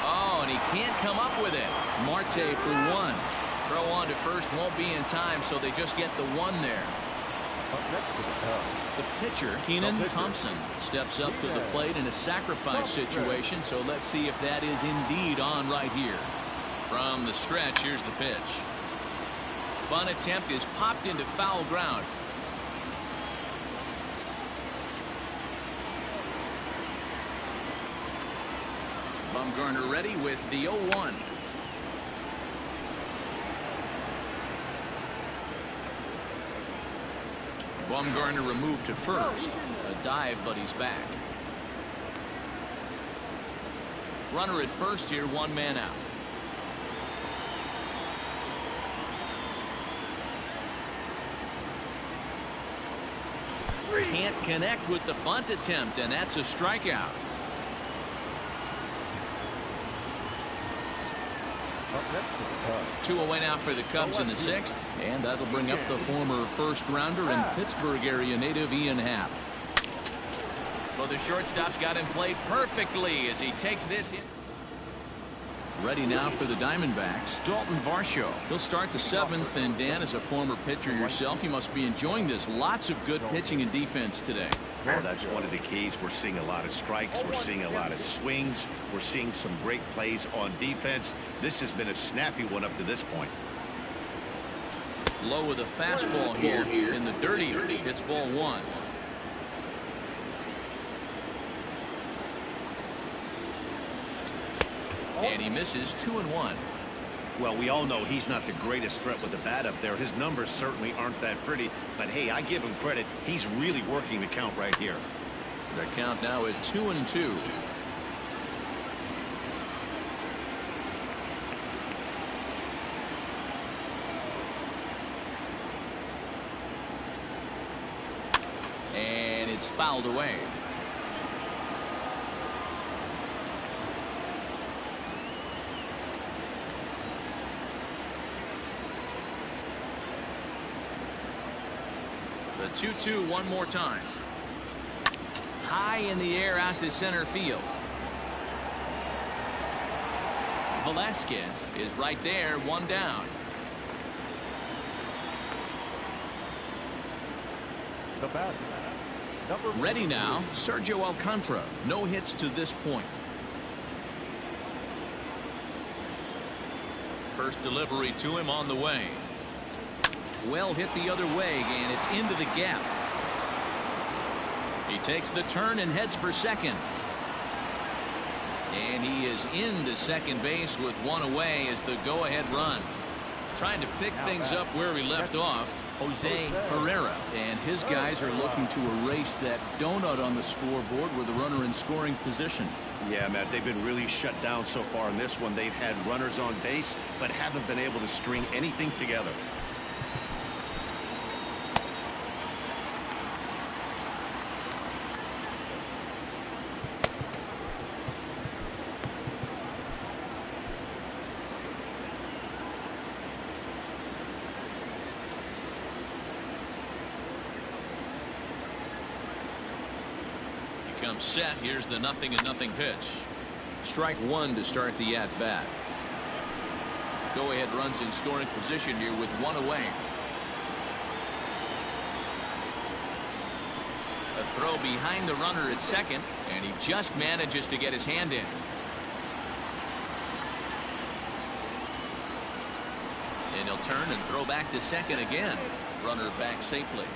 Oh, and he can't come up with it. Marte for 1. Throw on to first won't be in time, so they just get the 1 there. The pitcher, Keenan Thompson, steps up to the plate in a sacrifice situation, so let's see if that is indeed on right here. From the stretch, here's the pitch. Bunt attempt is popped into foul ground. Bumgarner ready with the 0-1. Bumgarner removed to first. A dive, but he's back. Runner at first here, 1 man out. Can't connect with the bunt attempt, and that's a strikeout. Two away now for the Cubs in the 6th, and that'll bring up the former first rounder and Pittsburgh area native Ian Happ. Well, the shortstop's got him played perfectly as he takes this hit. Ready now for the Diamondbacks, Dalton Varsho. He'll start the 7th, and Dan, as a former pitcher yourself, you must be enjoying this. Lots of good pitching and defense today. Well, that's one of the keys. We're seeing a lot of strikes. We're seeing a lot of swings. We're seeing some great plays on defense. This has been a snappy one up to this point. Low with a fastball here in the dirty. It's ball 1. And he misses 2-1. Well, we all know he's not the greatest threat with the bat up there. His numbers certainly aren't that pretty. But, hey, I give him credit. He's really working the count right here. The count now at 2-2. And it's fouled away. The 2-2 one more time. High in the air out to center field. Velasquez is right there, 1 down. The bat. Ready now, Sergio Alcantara. No hits to this point. First delivery to him on the way. Well hit the other way, and it's into the gap. He takes the turn and heads for second. And he is into second base with one away as the go-ahead run. Trying to pick things up where he left off, Jose Herrera. And his guys are looking to erase that donut on the scoreboard with a runner in scoring position. Yeah, Matt, they've been really shut down so far in this one. They've had runners on base, but haven't been able to string anything together. Comes set. Here's the 0-0 pitch. Strike one to start the at bat. Go ahead runs in scoring position here with one away. A throw behind the runner at second, and he just manages to get his hand in. And he'll turn and throw back to second again. Runner back safely.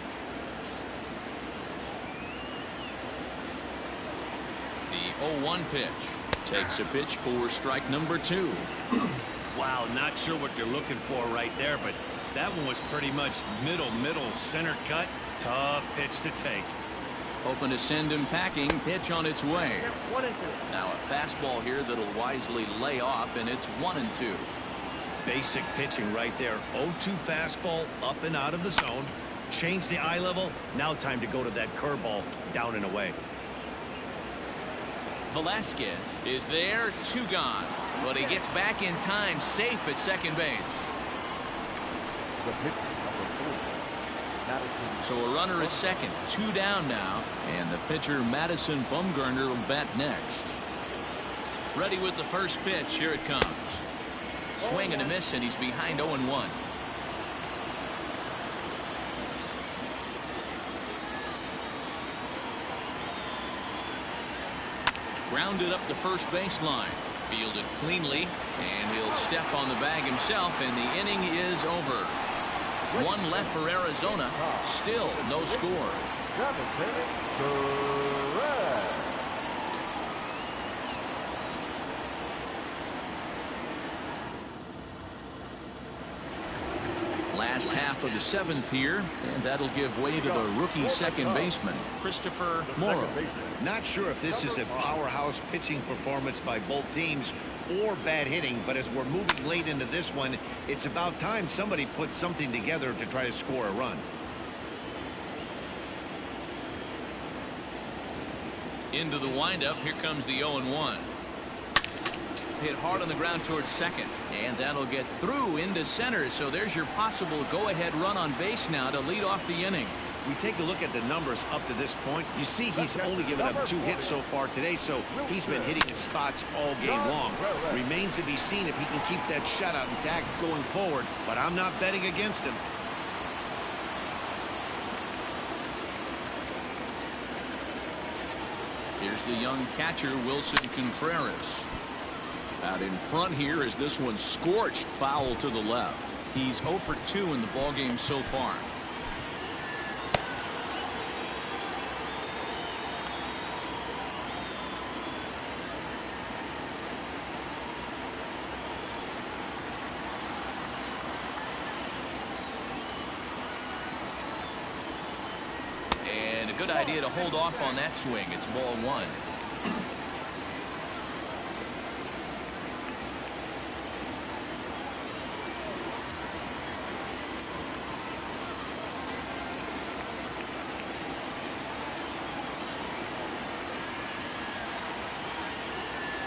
The 0-1 pitch. Takes a pitch for strike number 2. Wow, not sure what you're looking for right there, but that one was pretty much middle center cut. Tough pitch to take. Hoping to send him packing. Pitch on its way. 1-2. Now a fastball here that'll wisely lay off, and it's 1-2. Basic pitching right there. 0-2 fastball up and out of the zone. Change the eye level. Now time to go to that curveball down and away. Velasquez is there, 2 gone, but he gets back in time, safe at second base. The pitch number 4. So a runner at second, 2 down now, and the pitcher Madison Bumgarner will bat next. Ready with the first pitch. Here it comes. Swing and a miss, and he's behind 0-1. Grounded up the first baseline. Fielded cleanly, and he'll step on the bag himself, and the inning is over. 1 left for Arizona. Still no score. Last half of the 7th here, and that'll give way to the rookie second baseman, Christopher Morrow. Not sure if this is a powerhouse pitching performance by both teams or bad hitting, but as we're moving late into this one, it's about time somebody put something together to try to score a run. Into the windup. Here comes the 0-1. Hit hard on the ground towards second, and that'll get through into center. So there's your possible go-ahead run on base now to lead off the inning. We take a look at the numbers up to this point. You see he's only given up 2 hits so far today, so he's been hitting his spots all game long. Remains to be seen if he can keep that shutout intact going forward, but I'm not betting against him. Here's the young catcher, Wilson Contreras. Out in front here as this one scorched foul to the left. He's 0 for 2 in the ballgame so far. And a good idea to hold off on that swing. It's ball 1.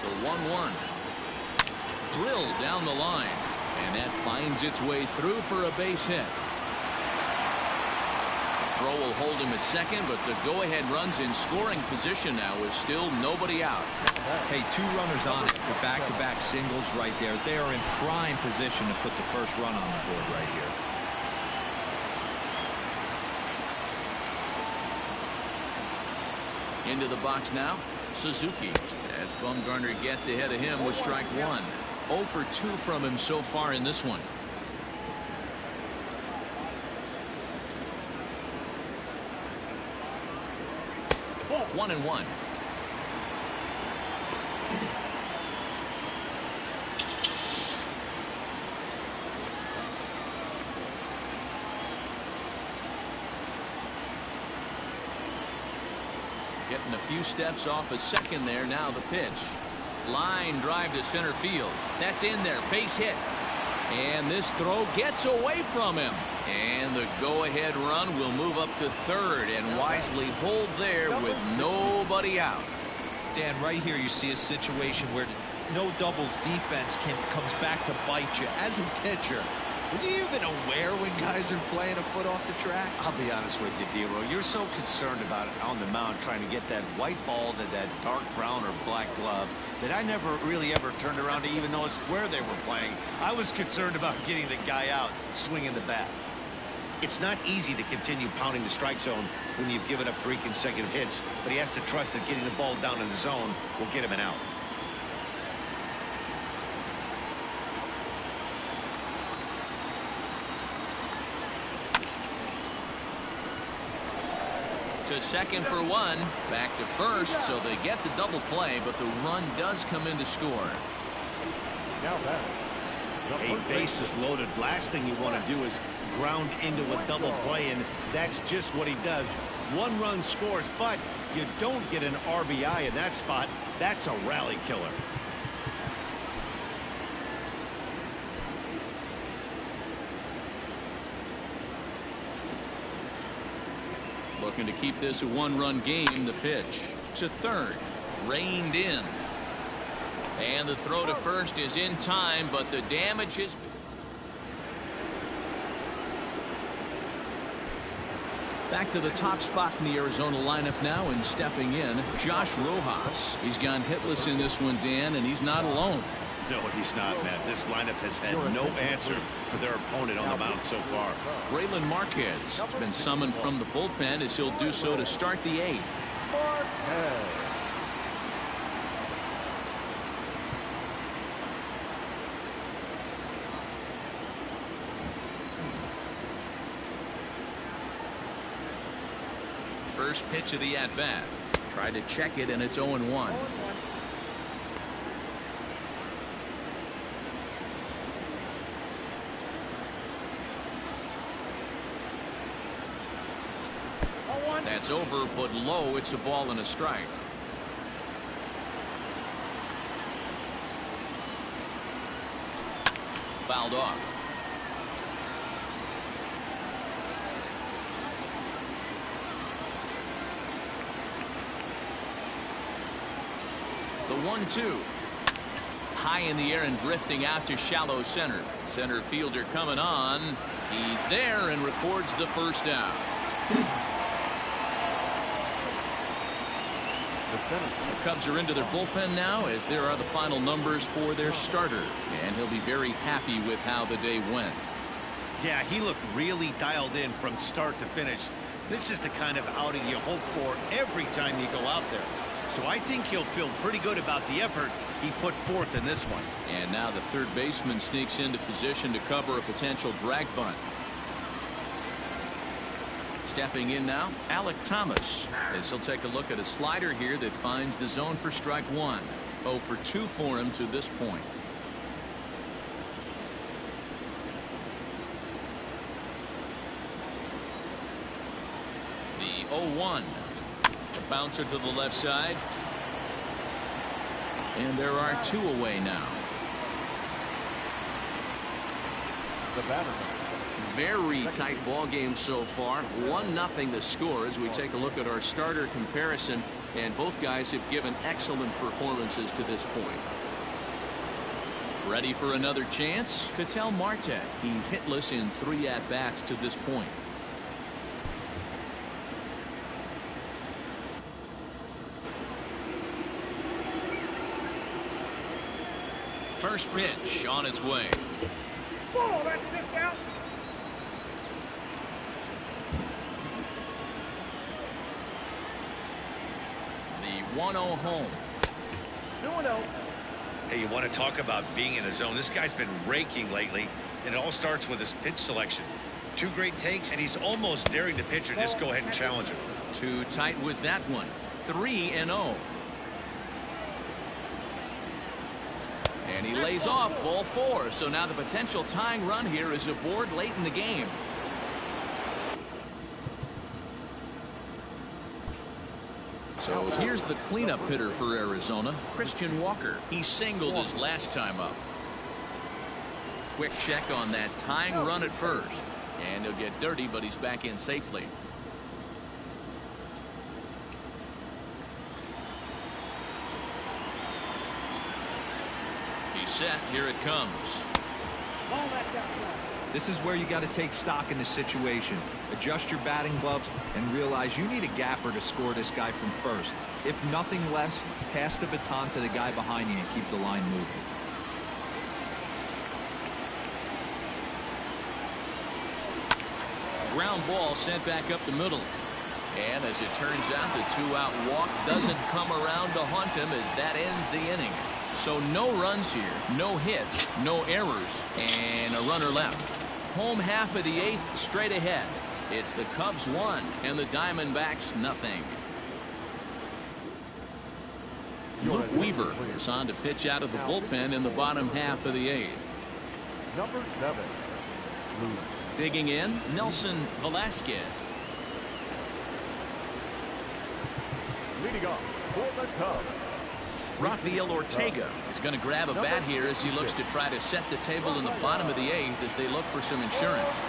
The 1-1. Drilled down the line, and that finds its way through for a base hit. Throw will hold him at second, but the go-ahead runs in scoring position now with still nobody out. Hey, 2 runners on it for back-to-back singles right there. They are in prime position to put the first run on the board right here. Into the box now, Suzuki, as Bumgarner gets ahead of him with strike 1. 0 for 2 from him so far in this one. One and one. Getting a few steps off a second there. Now the pitch. Line drive to center field. That's in there. Base hit. And this throw gets away from him. And the go-ahead run will move up to third and wisely hold there with nobody out. Dan, right here you see a situation where no doubles defense comes back to bite you. As a pitcher, are you even aware when guys are playing a foot off the track? I'll be honest with you, D-Row. You're so concerned about it on the mound trying to get that white ball to that dark brown or black glove that I never really ever turned around to even know it's where they were playing. I was concerned about getting the guy out swinging the bat. It's not easy to continue pounding the strike zone when you've given up 3 consecutive hits, but he has to trust that getting the ball down in the zone will get him an out. To second for one. Back to first, so they get the double play, but the run does come in to score. Now that. A base is loaded. Last thing you want to do is ground into a double play, and that's just what he does. 1 run scores, but you don't get an RBI in that spot. That's a rally killer. Looking to keep this a 1-run game. The pitch to third. Reined in. And the throw to first is in time, but the damage is... Back to the top spot in the Arizona lineup now, and stepping in, Josh Rojas. He's gone hitless in this one, Dan, and he's not alone. No, he's not, Matt. This lineup has had no answer for their opponent on the mound so far. Braylon Marquez has been summoned from the bullpen as he'll do so to start the 8th. First pitch of the at-bat. Tried to check it, and it's 0-1. That's over, but low. It's a ball and a strike. Fouled off. The 1-2. High in the air and drifting out to shallow center. Center fielder coming on. He's there and records the first out. The Cubs are into their bullpen now, as there are the final numbers for their starter, and he'll be very happy with how the day went. Yeah, he looked really dialed in from start to finish. This is the kind of outing you hope for every time you go out there. So I think he'll feel pretty good about the effort he put forth in this one. And now the third baseman sneaks into position to cover a potential drag bunt. Stepping in now, Alec Thomas, as he'll take a look at a slider here that finds the zone for strike 1. 0 for 2 for him to this point. The 0-1. The bouncer to the left side. And there are 2 away now. The batter. Very tight ball game so far. 1-0 the score as we take a look at our starter comparison, and both guys have given excellent performances to this point. Ready for another chance? Ketel Marte. He's hitless in 3 at-bats to this point. First pitch on its way. The 1-0 home. Hey, you want to talk about being in a zone? This guy's been raking lately, and it all starts with his pitch selection. 2 great takes, and he's almost daring the pitcher to just go ahead and challenge him. Too tight with that one. 3-0. And he lays off ball 4. So now the potential tying run here is aboard late in the game. So here's the cleanup hitter for Arizona, Christian Walker. He singled his last time up. Quick check on that tying run at first. And he'll get dirty, but he's back in safely. He's set. Here it comes. This is where you got to take stock in the situation. Adjust your batting gloves and realize you need a gapper to score this guy from first. If nothing less, pass the baton to the guy behind you and keep the line moving. Ground ball sent back up the middle. And as it turns out, the 2-out walk doesn't come around to haunt him as that ends the inning. So no runs here, no hits, no errors, and a runner left. Home half of the 8th straight ahead. It's the Cubs 1 and the Diamondbacks nothing. Luke Weaver is on to pitch out of the bullpen in the bottom half of the 8th. Number 7. Luke. Digging in, Nelson Velasquez. Leading off for the Cubs, Rafael Ortega is going to grab a bat here as he looks to try to set the table in the bottom of the 8th as they look for some insurance.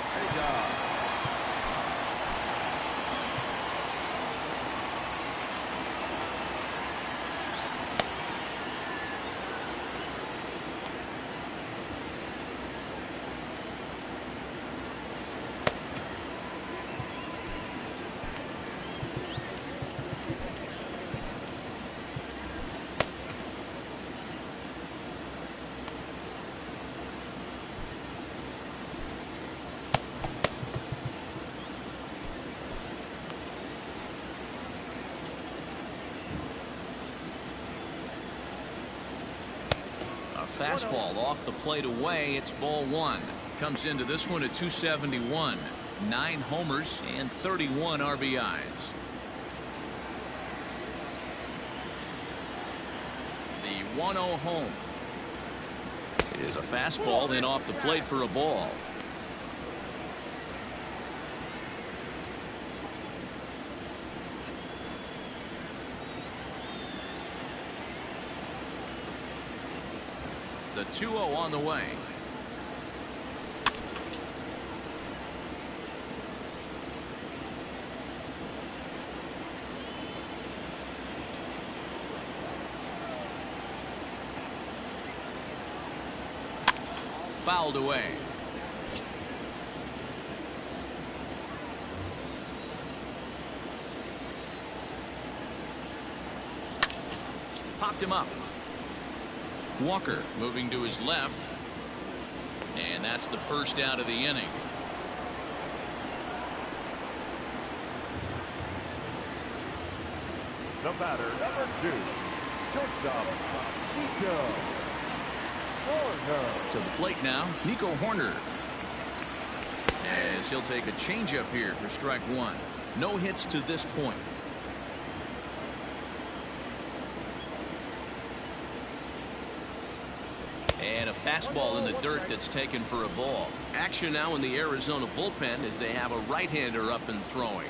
Fastball off the plate away. It's ball 1. Comes into this one at 271. 9 homers and 31 RBIs. The 1-0 home. It is a fastball, then off the plate for a ball. The 2-0 on the way. Fouled away. Popped him up. Walker moving to his left, and that's the first out of the inning. the batter, number 2, shortstop, Nico Horner. To the plate now, Nico Horner. As he'll take a changeup here for strike 1. No hits to this point. And a fastball in the dirt that's taken for a ball. Action now in the Arizona bullpen as they have a right-hander up and throwing.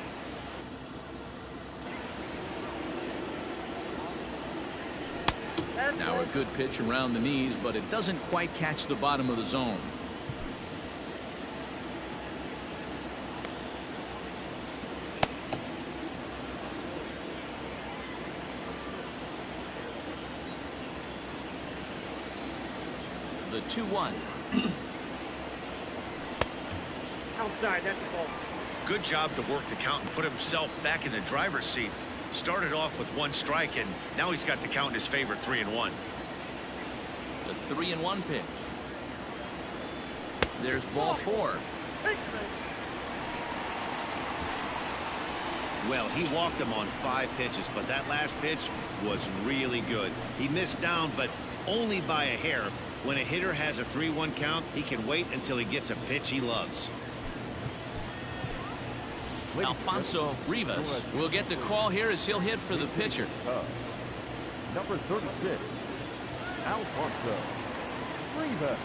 Now a good pitch around the knees, but it doesn't quite catch the bottom of the zone. The 2-1. Outside, that's the ball. Good job to work the count and put himself back in the driver's seat. Started off with 1 strike, and now he's got the count in his favor, 3-1. The 3-1 pitch. There's ball 4. Well, he walked him on 5 pitches, but that last pitch was really good. He missed down, but only by a hair. When a hitter has a 3-1 count, he can wait until he gets a pitch he loves. Alfonso Rivas will get the call here as he'll hit for the pitcher. Number 36, Alfonso Rivas.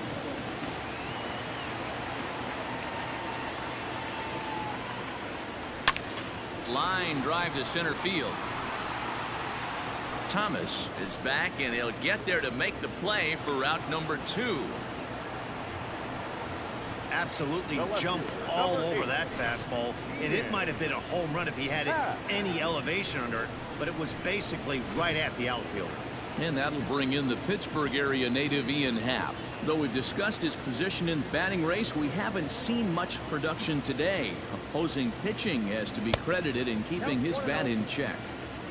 Line drive to center field. Thomas is back, and he'll get there to make the play for route number 2. Absolutely jumped all over that fastball, and it might have been a home run if he had any elevation under it, but it was basically right at the outfield. And that'll bring in the Pittsburgh area native Ian Happ. Though we've discussed his position in the batting race, we haven't seen much production today. Opposing pitching has to be credited in keeping his bat in check.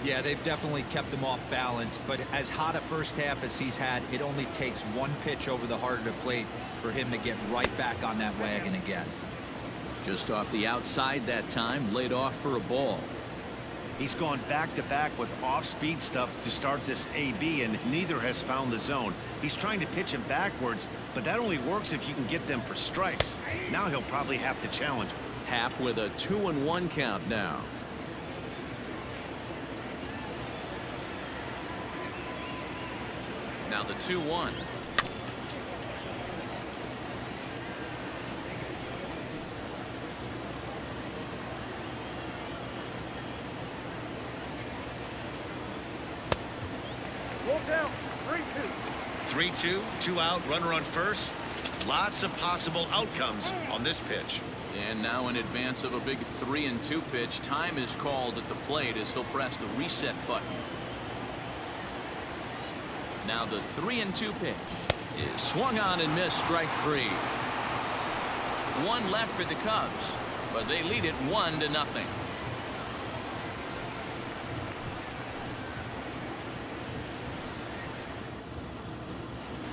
Yeah, they've definitely kept him off balance, but as hot a first half as he's had, it only takes one pitch over the heart of the plate for him to get right back on that wagon again. Just off the outside that time, laid off for a ball. He's gone back-to-back with off-speed stuff to start this AB, and neither has found the zone. He's trying to pitch him backwards, but that only works if you can get them for strikes. Now he'll probably have to challenge. Happ with a 2-1 count now. Now the 2-1. Look out, 3-2. 3-2, 2 out, runner on first. Lots of possible outcomes on this pitch. And now in advance of a big 3-2 pitch, time is called at the plate as he'll press the reset button. Now the 3-2 pitch is swung on and missed, strike 3. One left for the Cubs, but they lead it 1-0.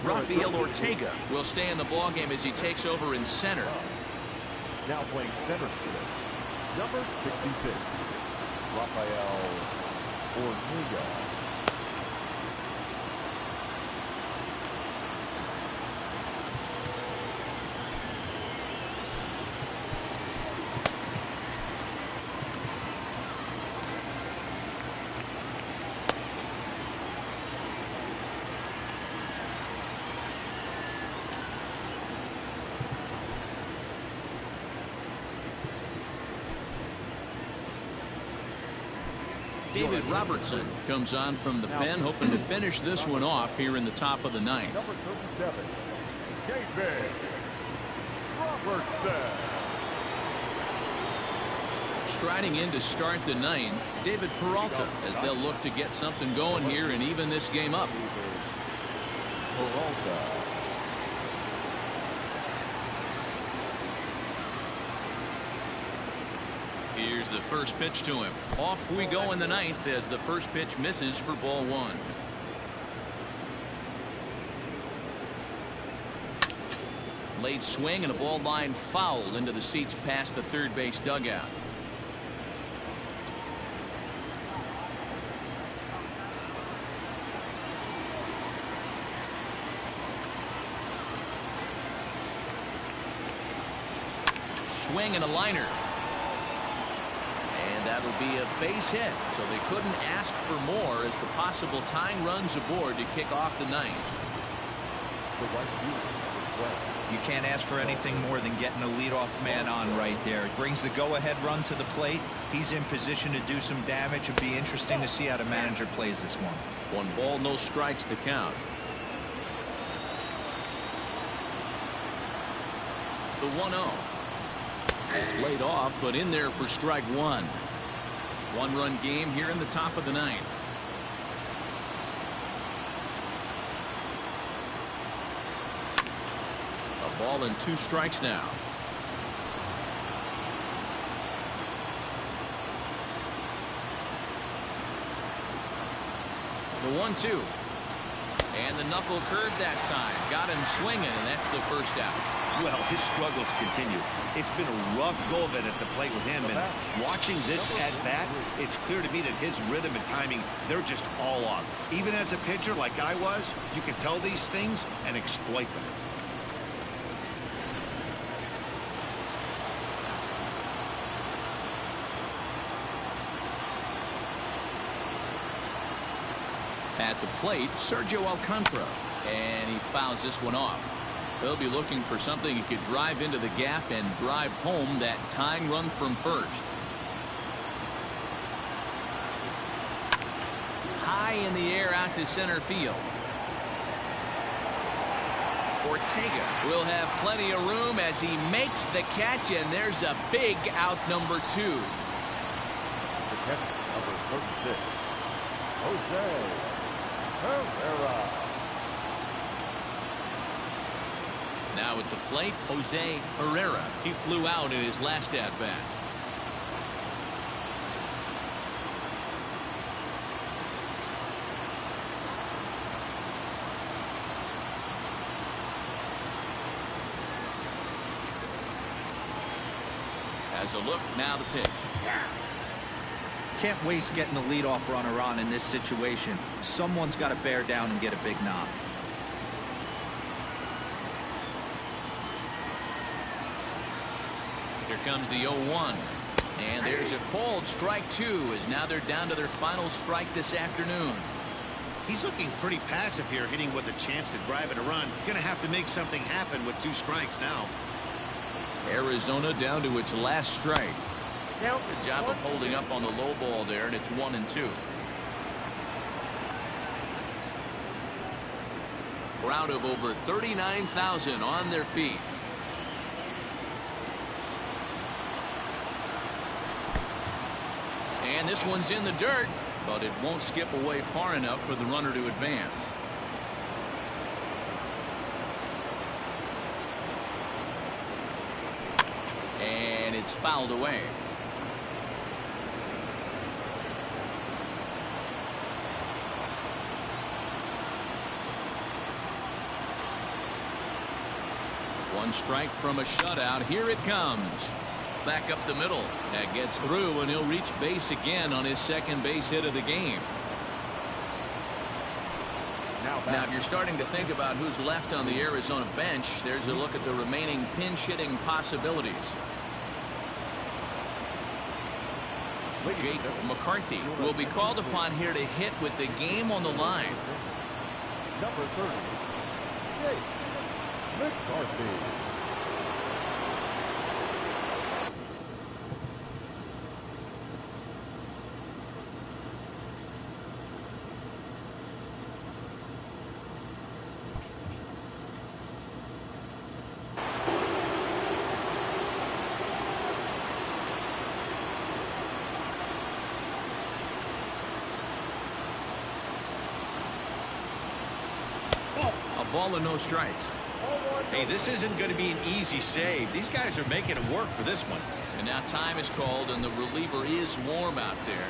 Rafael Ortega will stay in the ballgame as he takes over in center. Now playing center field, number 66, Rafael Ortega. David Robertson comes on from the pen, hoping to finish this one off here in the top of the ninth. Number 37, David Robertson. Striding in to start the ninth, David Peralta, as they'll look to get something going here and even this game up. Peralta. Here's the first pitch to him. Off we go in the ninth as the first pitch misses for ball 1. Late swing and a ball line foul into the seats past the third base dugout. Swing and a liner. And that'll be a base hit, so they couldn't ask for more as the possible tying runs aboard to kick off the ninth. You can't ask for anything more than getting a leadoff man on right there. It brings the go-ahead run to the plate. He's in position to do some damage. It'll be interesting to see how the manager plays this one. 1 ball, no strikes the count. The 1-0. It's laid off, but in there for strike 1. 1-run game here in the top of the ninth. A ball and 2 strikes now. The 1-2. And the knuckle curve that time. Got him swinging, and that's the first out. Well, his struggles continue. It's been a rough go of it at the plate with him, and watching this at bat, it's clear to me that his rhythm and timing, they're just all off. Even as a pitcher like I was, you can tell these things and exploit them. At the plate, Sergio Alcantara, and he fouls this one off. They'll be looking for something he could drive into the gap and drive home that tying run from first. High in the air out to center field. Ortega will have plenty of room as he makes the catch, and there's a big out, number 2. The catch, number 36, Jose Herrera. Now at the plate, Jose Herrera. He flew out in his last at-bat. As a look, now the pitch. Can't waste getting the leadoff runner on in this situation. Someone's got to bear down and get a big knock. Here comes the 0-1. And there's a called strike 2, as now they're down to their final strike this afternoon. He's looking pretty passive here, hitting with a chance to drive it a run. Gonna have to make something happen with 2 strikes now. Arizona down to its last strike. Good job of holding up on the low ball there, and it's 1-2. Crowd of over 39,000 on their feet. And this one's in the dirt, but it won't skip away far enough for the runner to advance. And it's fouled away. One strike from a shutout. Here it comes. Back up the middle. That gets through, and he'll reach base again on his second base hit of the game. Now, if you're starting to think about who's left on the Arizona bench, there's a look at the remaining pinch hitting possibilities. Jake McCarthy will be called upon here to hit with the game on the line. Number 30, Jake McCarthy. Ball and no strikes. Hey, this isn't going to be an easy save. These guys are making it work for this one. And now time is called, and the reliever is warm out there.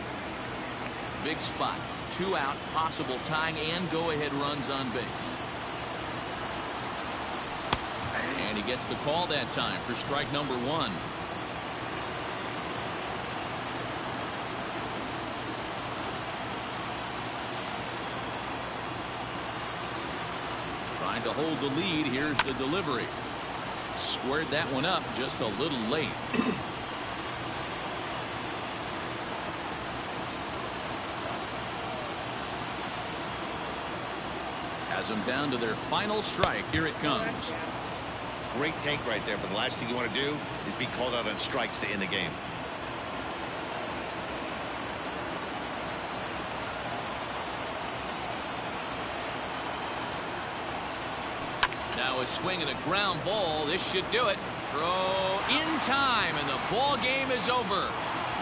Big spot. 2 out, possible tying and go-ahead runs on base. And he gets the call that time for strike number 1. Trying to hold the lead. Here's the delivery. Squared that one up just a little late. Has them down to their final strike. Here it comes. Great take right there, but the last thing you want to do is be called out on strikes to end the game. Now a swing and a ground ball. This should do it. Throw in time, and the ball game is over.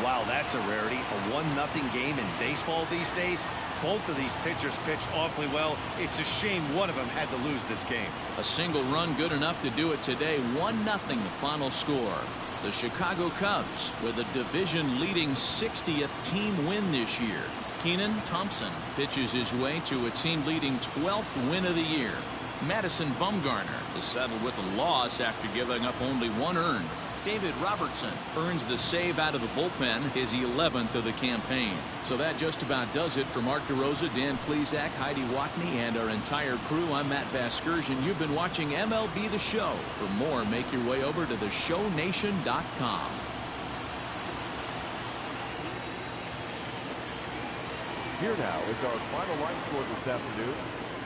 Wow, that's a rarity. A 1-0 game in baseball these days. Both of these pitchers pitched awfully well. It's a shame one of them had to lose this game. A single run good enough to do it today. 1-0 the final score. The Chicago Cubs with a division-leading 60th team win this year. Thompson pitches his way to a team-leading 12th win of the year. Madison Bumgarner is settled with a loss after giving up only 1 earned. David Robertson earns the save out of the bullpen, his 11th of the campaign. So that just about does it for Mark DeRosa, Dan Plesac, Heidi Watney, and our entire crew. I'm Matt Vasgersian. You've been watching MLB The Show. For more, make your way over to theshownation.com. Here now is our final line score this afternoon.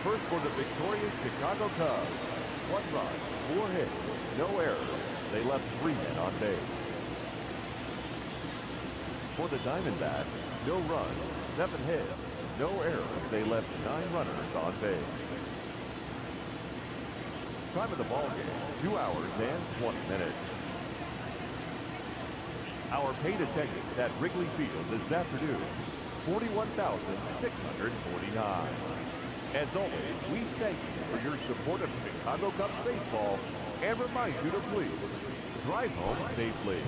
First for the victorious Chicago Cubs. 1 run, 4 hits, no errors. They left 3 men on base. For the Diamondbacks, no runs, 7 hits, no errors. They left 9 runners on base. Time of the ball game, 2 hours and 20 minutes. Our paid attendance at Wrigley Field this afternoon, 41,649. As always, we thank you for your support of Chicago Cubs baseball and remind you to please drive home safely.